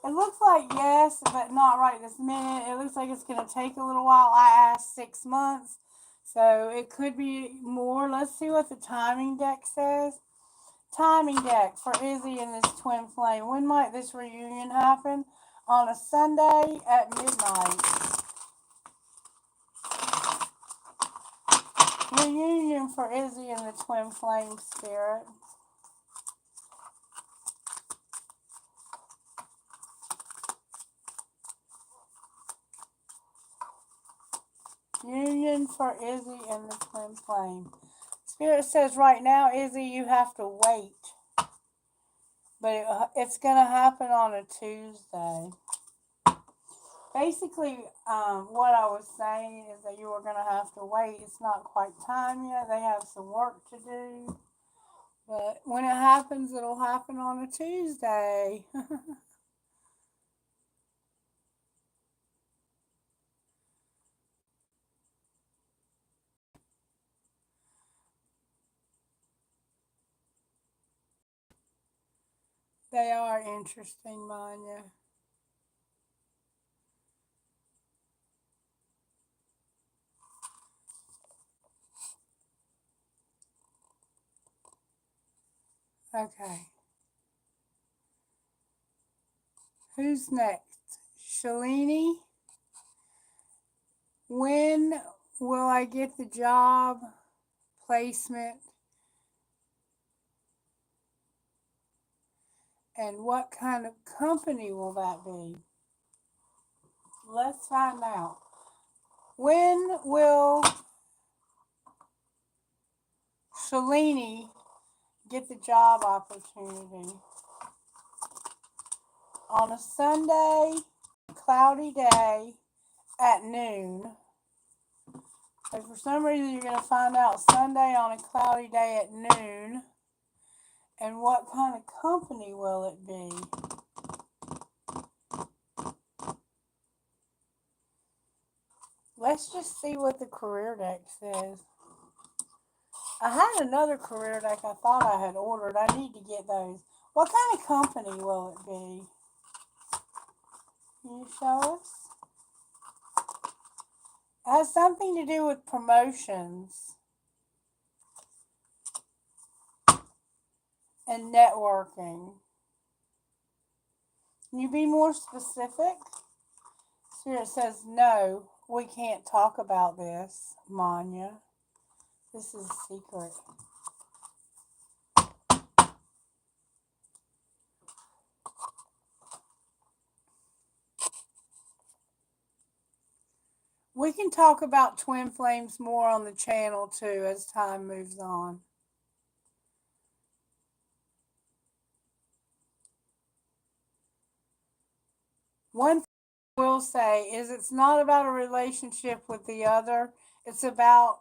It looks like yes, but not right this minute. It looks like it's going to take a little while. I asked 6 months, so it could be more. Let's see what the timing deck says. Timing deck for Izzy and this twin flame. When might this reunion happen? On a Sunday at midnight. Reunion for Izzy and the twin flame spirit. Union for Izzy and the twin flame. Spirit says right now, Izzy, you have to wait. But it's going to happen on a Tuesday. Basically, what I was saying is that you are going to have to wait. It's not quite time yet. They have some work to do. But when it happens, it'll happen on a Tuesday. They are interesting, Manya. Okay. Who's next? Shalini? When will I get the job placement? And what kind of company will that be? Let's find out. When will Shalini get the job opportunity? On a Sunday, cloudy day at noon. If for some reason you're going to find out Sunday on a cloudy day at noon. And what kind of company will it be? Let's just see what the career deck says. I had another career deck I thought I had ordered. I need to get those. What kind of company will it be? Can you show us? It has something to do with promotions and networking. Can you be more specific? Spirit says, no, we can't talk about this, Manya. This is a secret. We can talk about twin flames more on the channel too as time moves on. One thing I will say is it's not about a relationship with the other. It's about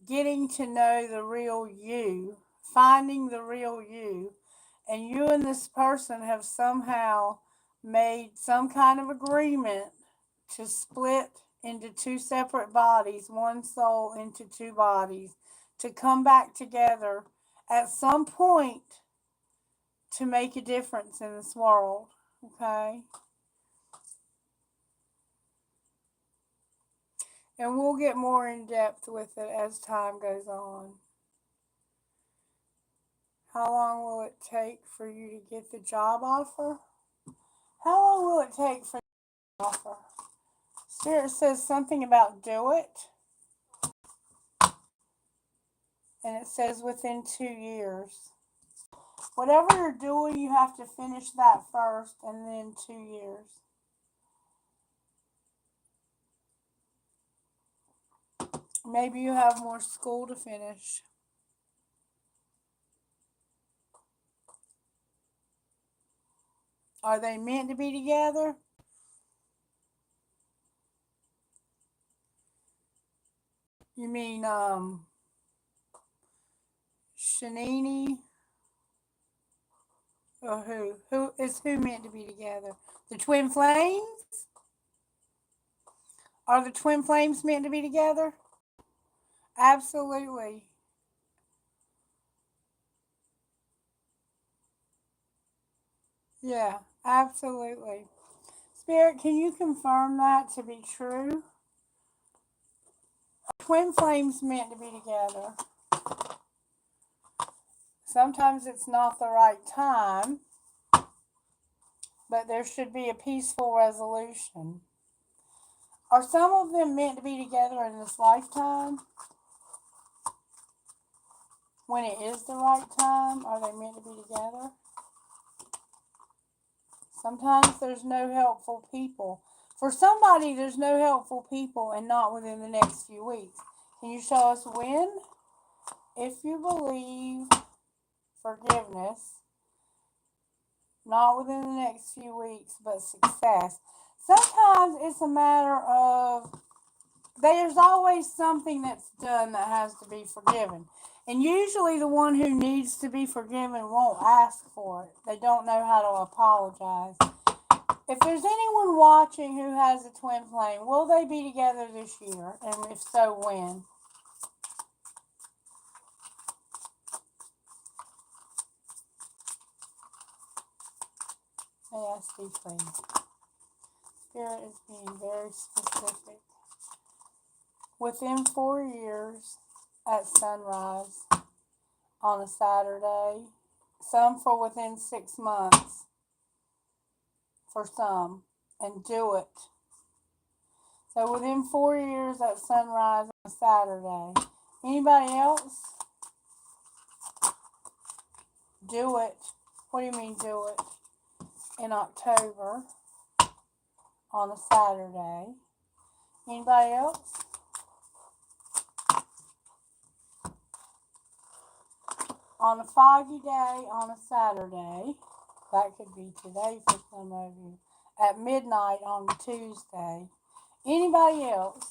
getting to know the real you, finding the real you. And you and this person have somehow made some kind of agreement to split into two separate bodies, one soul into two bodies, to come back together at some point to make a difference in this world. Okay? And we'll get more in depth with it as time goes on. How long will it take for you to get the job offer? How long will it take for the offer? Spirit says something about do it. And it says within 2 years. Whatever you're doing, you have to finish that first and then 2 years. Maybe you have more school to finish. Are they meant to be together? You mean, Shanini? Or who? Who is who meant to be together? The twin flames? Are the twin flames meant to be together? Absolutely. Yeah, absolutely. Spirit, can you confirm that to be true? Twin flames meant to be together. Sometimes it's not the right time, but there should be a peaceful resolution. Are some of them meant to be together in this lifetime? When it is the right time, are they meant to be together? Sometimes there's no helpful people. For somebody, there's no helpful people and not within the next few weeks. Can you show us when? if you believe forgiveness, not within the next few weeks, but success. Sometimes it's a matter of there's always something that's done that has to be forgiven. And usually the one who needs to be forgiven won't ask for it. They don't know how to apologize. If there's anyone watching who has a twin flame, will they be together this year? And if so, when? May I speak, please? Spirit is being very specific. Within 4 years at sunrise on a Saturday, some for within 6 months for some, and do it. So within 4 years at sunrise on a Saturday. Anybody else? Do it. What do you mean do it? In October on a Saturday. Anybody else? On a foggy day on a Saturday. That could be today for some of you. At midnight on Tuesday. Anybody else?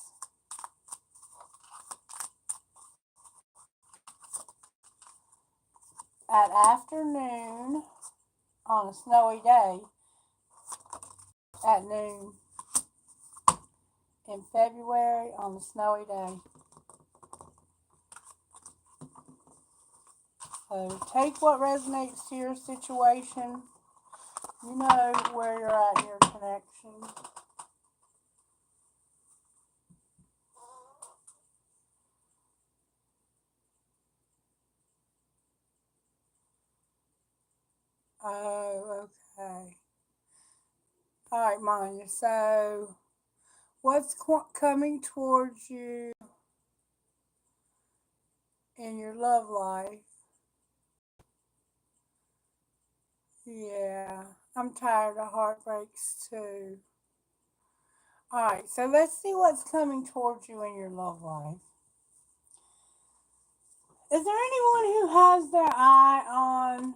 At afternoon on a snowy day at noon in February on a snowy day. So take what resonates to your situation. You know where you're at in your connection. Oh, okay. All right, Manya. So what's coming towards you in your love life? Yeah, I'm tired of heartbreaks too. Alright, so let's see what's coming towards you in your love life. Is there anyone who has their eye on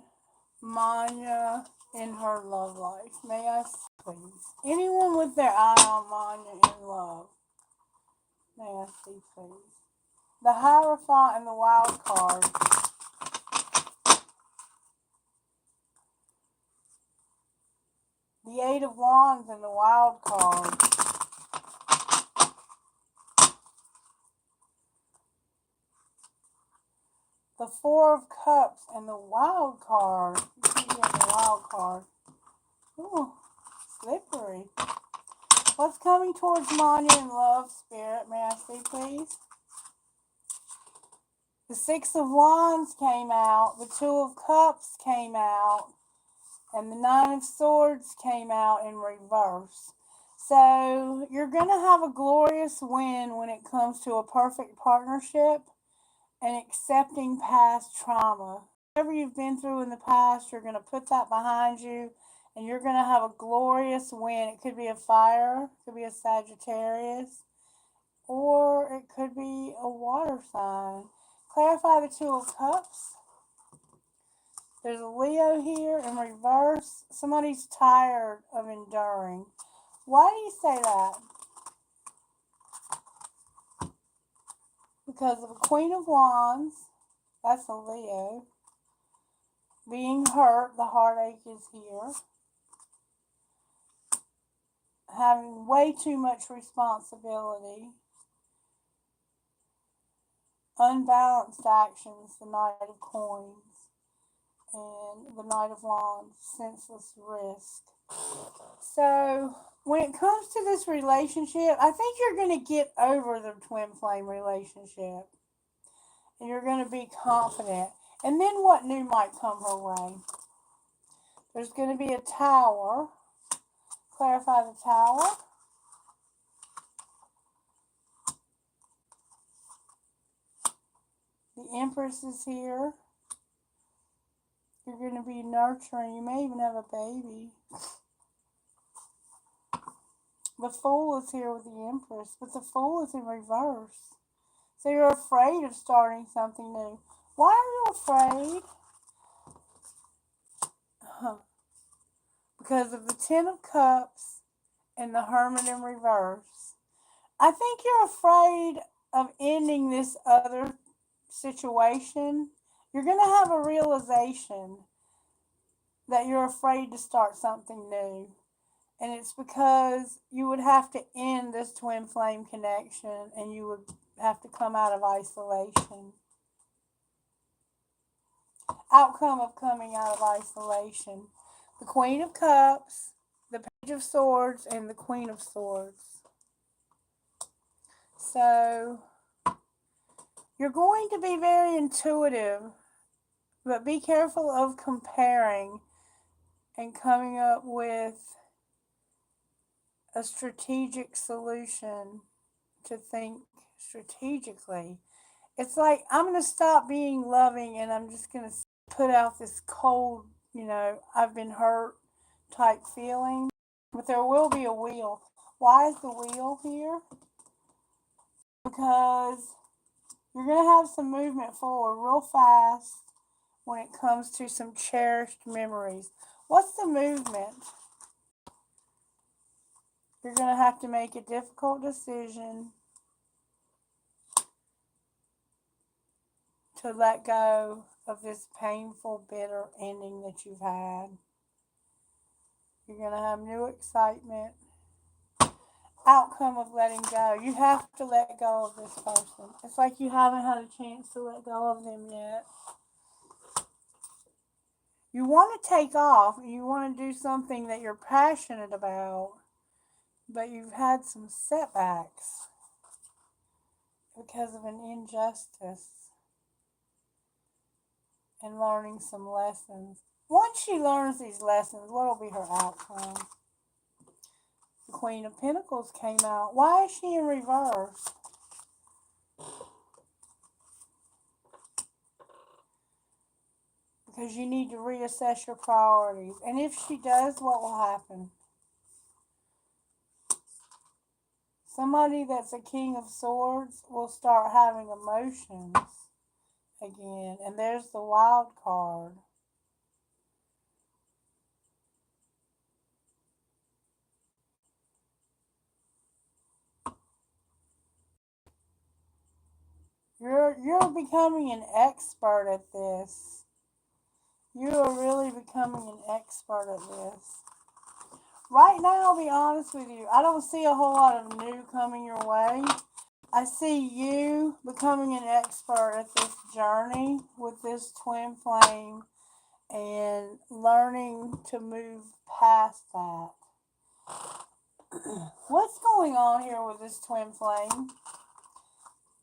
Manya in her love life? May I see, please? Anyone with their eye on Manya in love? May I see, please? The Hierophant and the Wild Card. The Eight of Wands and the Wild Card. The Four of Cups and the Wild Card. You keep getting the Wild Card. Ooh, slippery. What's coming towards Manya in love, Spirit? May I see, please? The Six of Wands came out. The Two of Cups came out. And the Nine of Swords came out in reverse. So you're going to have a glorious win when it comes to a perfect partnership and accepting past trauma. Whatever you've been through in the past, you're going to put that behind you and you're going to have a glorious win. It could be a fire, it could be a Sagittarius, or it could be a water sign. Clarify the Two of Cups. There's a Leo here in reverse. Somebody's tired of enduring. Why do you say that? Because of the Queen of Wands, that's a Leo. Being hurt, the heartache is here. Having way too much responsibility. Unbalanced actions, the Knight of Coins. And the Knight of Wands, senseless risk. So, when it comes to this relationship, I think you're going to get over the twin flame relationship. And you're going to be confident. And then what new might come her way? There's going to be a Tower. Clarify the Tower. The Empress is here. You're going to be nurturing. You may even have a baby. The Fool is here with the Empress, but the Fool is in reverse. So you're afraid of starting something new. Why are you afraid? Because of the Ten of Cups and the Hermit in reverse. I think you're afraid of ending this other situation. You're going to have a realization that you're afraid to start something new. And it's because you would have to end this twin flame connection and you would have to come out of isolation. Outcome of coming out of isolation. The Queen of Cups, the Page of Swords, and the Queen of Swords. So, you're going to be very intuitive, but be careful of comparing and coming up with a strategic solution to think strategically. It's like, I'm going to stop being loving and I'm just going to put out this cold, I've been hurt type feeling. But there will be a wheel. Why is the wheel here? Because you're going to have some movement forward real fast when it comes to some cherished memories. What's the movement? You're going to have to make a difficult decision to let go of this painful, bitter ending that you've had. You're going to have new excitement. Outcome of letting go. You have to let go of this person. It's like you haven't had a chance to let go of them yet. You want to take off. You want to do something that you're passionate about, but you've had some setbacks because of an injustice and learning some lessons. Once she learns these lessons, what will be her outcome? The Queen of Pentacles came out. Why is she in reverse? Because you need to reassess your priorities. And if she does, what will happen? Somebody that's a King of Swords will start having emotions again. And there's the Wild card. You're becoming an expert at this. You are really becoming an expert at this. Right now, I'll be honest with you, I don't see a whole lot of new coming your way. I see you becoming an expert at this journey with this twin flame and learning to move past that. What's going on here with this twin flame?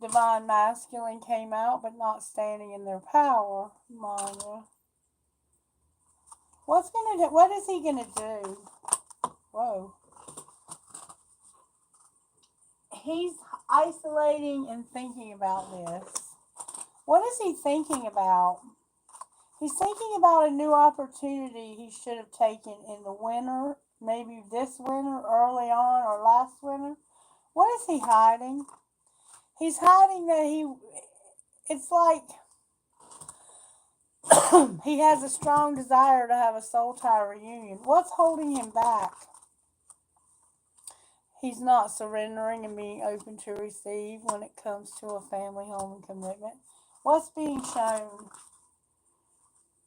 Divine Masculine came out, but not standing in their power, Manya. What is he gonna do? Whoa. He's isolating and thinking about this. What is he thinking about? He's thinking about a new opportunity he should have taken in the winter, maybe this winter, early on, or last winter. What is he hiding? He's hiding that it's like he has a strong desire to have a soul tie reunion. What's holding him back? He's not surrendering and being open to receive when it comes to a family, home, and commitment. What's being shown?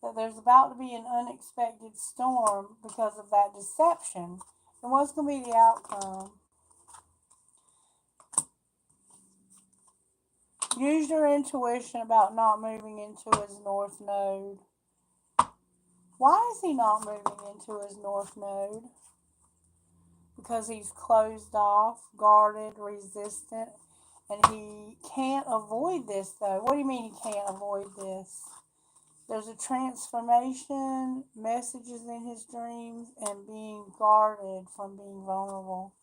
That there's about to be an unexpected storm because of that deception. And what's going to be the outcome? Use your intuition about not moving into his north node. Why is he not moving into his north node? Because he's closed off, guarded, resistant, and he can't avoid this though. What do you mean he can't avoid this? There's a transformation, messages in his dreams, and being guarded from being vulnerable.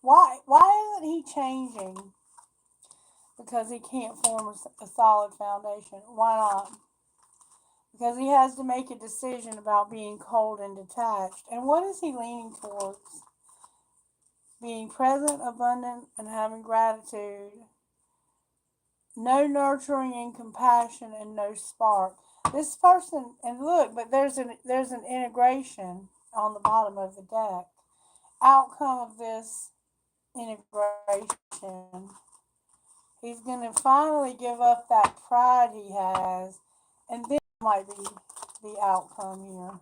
Why isn't he changing? Because he can't form a solid foundation. Why not? Because he has to make a decision about being cold and detached. And what is he leaning towards? Being present, abundant, and having gratitude. no nurturing and compassion, and no spark. This person, and look, but there's an integration on the bottom of the deck. Outcome of this integration. He's going to finally give up that pride he has, and this might be the outcome here.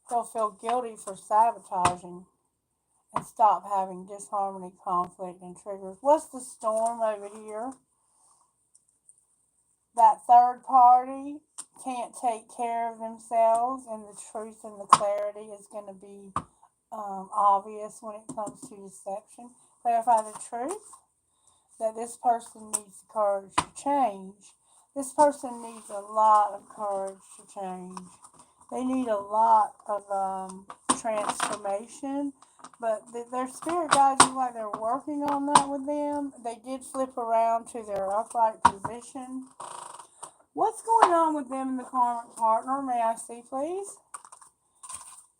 He'll feel guilty for sabotaging and stop having disharmony, conflict, and triggers. What's the storm over here? That third party can't take care of themselves, and the truth and the clarity is going to be obvious when it comes to deception. Clarify the truth, that this person needs the courage to change. This person needs a lot of courage to change. They need a lot of transformation, but their spirit guides look like they're working on that with them. They did flip around to their upright position. What's going on with them and the karmic partner? May I see, please?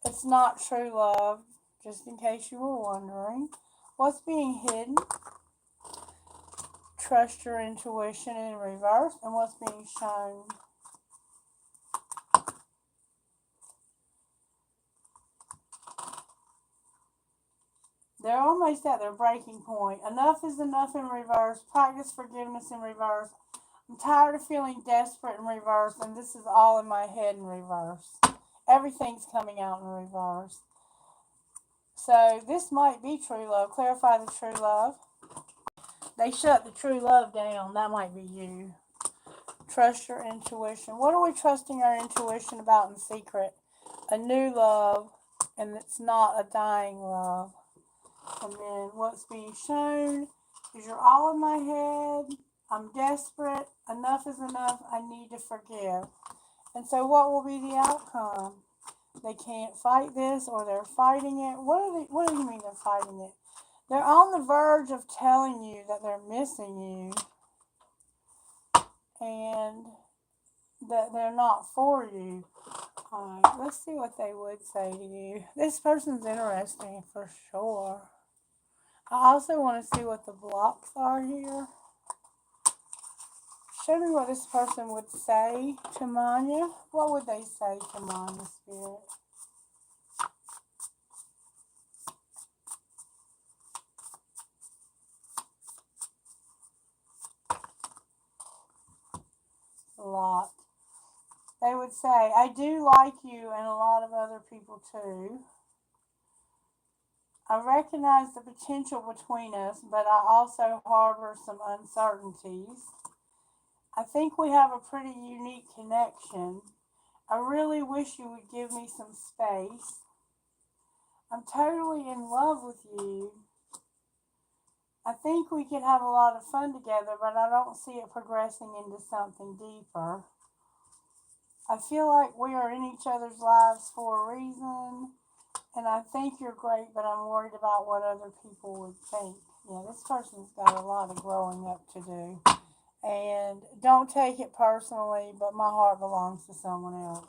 It's not true love, just in case you were wondering. What's being hidden? Trust your intuition in reverse. And what's being shown? They're almost at their breaking point. Enough is enough in reverse. Practice forgiveness in reverse. I'm tired of feeling desperate in reverse, and this is all in my head in reverse. Everything's coming out in reverse. So this might be true love. Clarify the true love. They shut the true love down. That might be you. Trust your intuition. What are we trusting our intuition about in secret? A new love, and it's not a dying love. And then what's being shown is you're all in my head. I'm desperate. Enough is enough. I need to forgive. And so what will be the outcome? They can't fight this, or they're fighting it. What do you mean they're fighting it? They're on the verge of telling you that they're missing you and that they're not for you. Alright, let's see what they would say to you. This person's interesting for sure. I also want to see what the blocks are here. Show me what this person would say to Manya. What would they say to Manya, Spirit? A lot. They would say, I do like you and a lot of other people too. I recognize the potential between us, but I also harbor some uncertainties. I think we have a pretty unique connection. I really wish you would give me some space. I'm totally in love with you. I think we could have a lot of fun together, but I don't see it progressing into something deeper. I feel like we are in each other's lives for a reason, and I think you're great, but I'm worried about what other people would think. Yeah, this person's got a lot of growing up to do. And don't take it personally, but my heart belongs to someone else.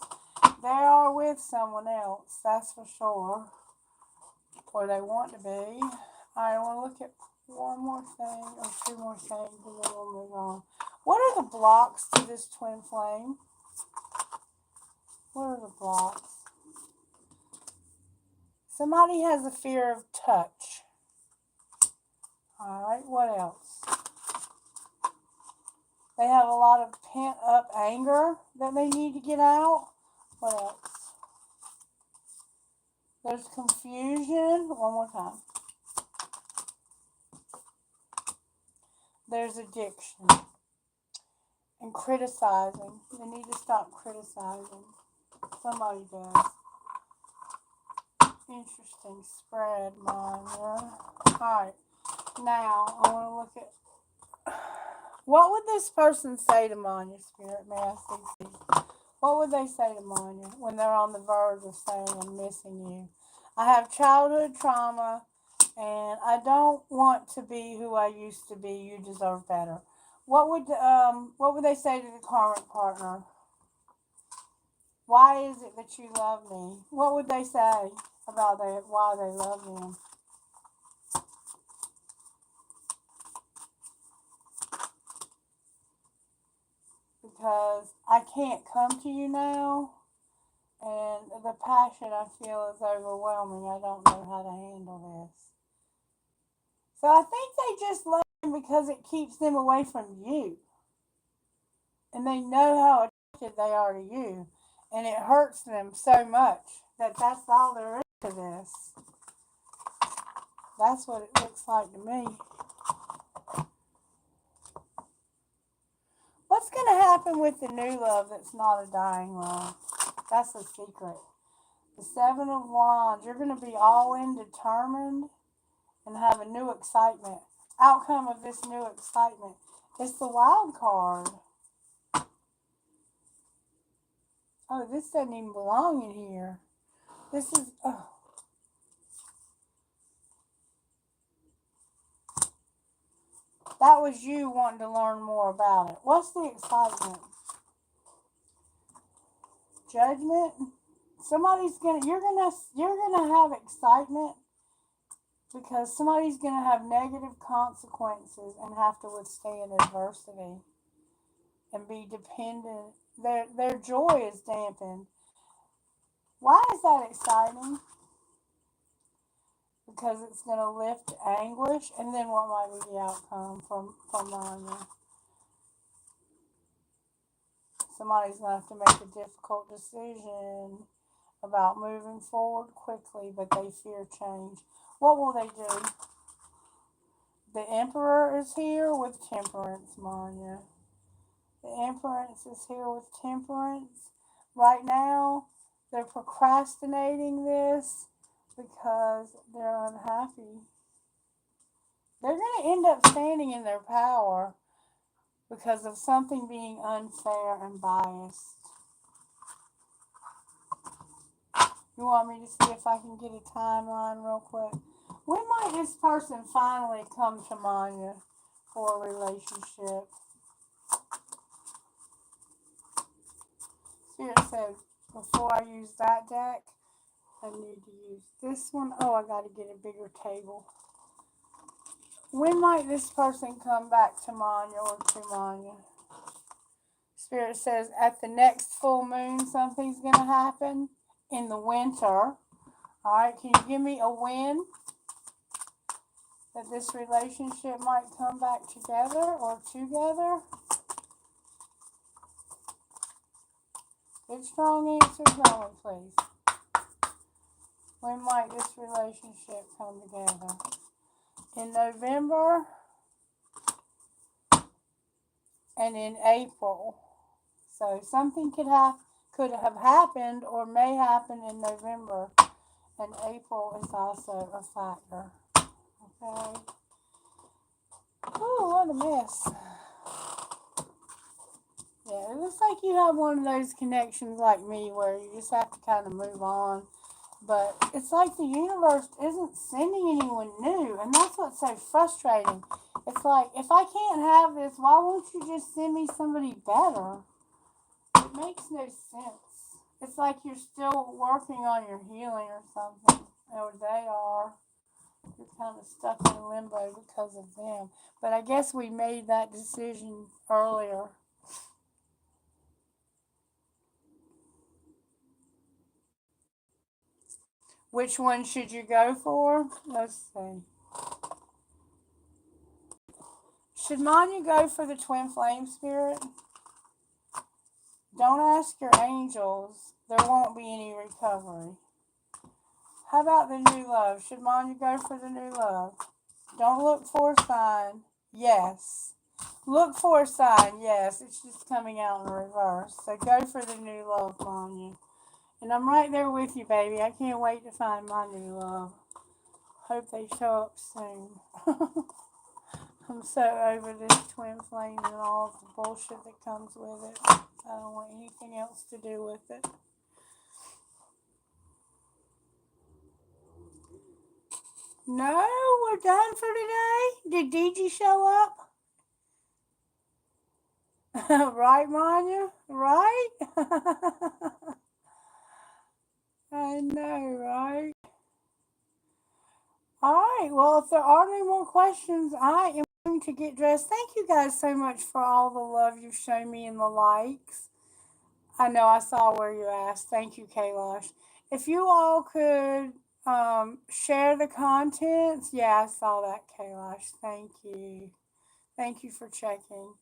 They are with someone else, that's for sure. Or they want to be. I want to look at one more thing, or two more things, and then we'll move on. What are the blocks to this twin flame? What are the blocks? Somebody has a fear of touch. Alright, what else? They have a lot of pent up anger that they need to get out. What else? There's confusion. One more time. There's addiction. And criticizing. They need to stop criticizing. Somebody does. Interesting spread, Maya. Alright. Now, I want to look at... What would this person say to Manya, Spirit? May I see? What would they say to Manya when they're on the verge of saying, I'm missing you? I have childhood trauma, and I don't want to be who I used to be. You deserve better. What would they say to the karmic partner? Why is it that you love me? What would they say about why they love them? because I can't come to you now, and the passion I feel is overwhelming. I don't know how to handle this. So I think they just love him because it keeps them away from you. And they know how attracted they are to you. And it hurts them so much that that's all there is to this. That's what it looks like to me. What's going to happen with the new love that's not a dying love? That's a secret. The Seven of Wands, you're going to be all in, determined, and have a new excitement. Outcome of this new excitement is the wild card. Oh, this doesn't even belong in here. This is, oh. That was you wanting to learn more about it. What's the excitement? Judgment? You're gonna have excitement because somebody's gonna have negative consequences and have to withstand adversity and be dependent. Their joy is dampened. Why is that exciting? Because it's going to lift anguish, and then what might be the outcome from Anya? Somebody's going to have to make a difficult decision about moving forward quickly, but they fear change. What will they do? The Emperor is here with temperance, Manya. The Empress is here with temperance. Right now, they're procrastinating this because they're unhappy. They're going to end up standing in their power because of something being unfair and biased. You want me to see if I can get a timeline real quick? When might this person finally come to Manya for a relationship? Spirit said, before I use that deck, I need to use this one. Oh, I got to get a bigger table. When might this person come back to Manya or to Manya? Spirit says, at the next full moon, something's going to happen in the winter. Alright, can you give me a when that this relationship might come back together or together? Good strong answers only, please. When might this relationship come together? In November and in April. So something could have happened or may happen in November, and April is also a factor. Okay. Oh, what a mess. Yeah, it looks like you have one of those connections like me where you just have to kind of move on. But it's like the universe isn't sending anyone new, and that's what's so frustrating. It's like, if I can't have this, why won't you just send me somebody better? It makes no sense. It's like you're still working on your healing or something, or they are. You're kind of stuck in limbo because of them. But I guess we made that decision earlier. Which one should you go for? Let's see. Should Manya go for the twin flame spirit? Don't ask your angels. There won't be any recovery. How about the new love? Should Manya go for the new love? Don't look for a sign. Yes. Look for a sign. Yes. It's just coming out in reverse. So go for the new love, Manya. And I'm right there with you, baby. I can't wait to find my new love. Hope they show up soon. I'm so over this twin flame and all the bullshit that comes with it. I don't want anything else to do with it. No, we're done for today. Did DG show up? Right, Manya? Right? I know, right? All right, well, if there are no more questions, I am To get dressed. Thank you guys so much for all the love you've shown me and the likes. I know I saw where you asked. Thank you, Kailash. If you all could share the contents. Yeah, I saw that, Kailash. Thank you. Thank you for checking.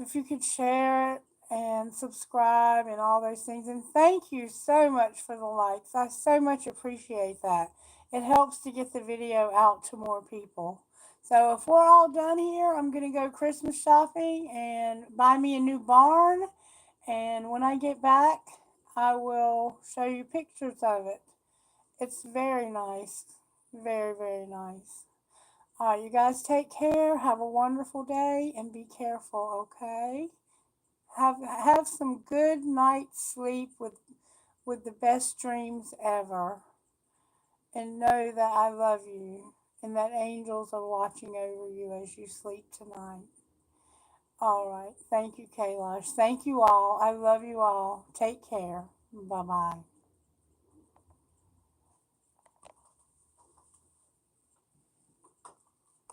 If you could share it and subscribe and all those things. And thank you so much for the likes. I so much appreciate that. It helps to get the video out to more people. So if we're all done here, I'm going to go Christmas shopping and buy me a new barn. And when I get back, I will show you pictures of it. It's very nice. Very, very nice. All right, you guys take care. Have a wonderful day and be careful, okay? Have some good night's sleep with the best dreams ever. And know that I love you and that angels are watching over you as you sleep tonight. All right. Thank you, Kailash. Thank you all. I love you all. Take care. Bye bye.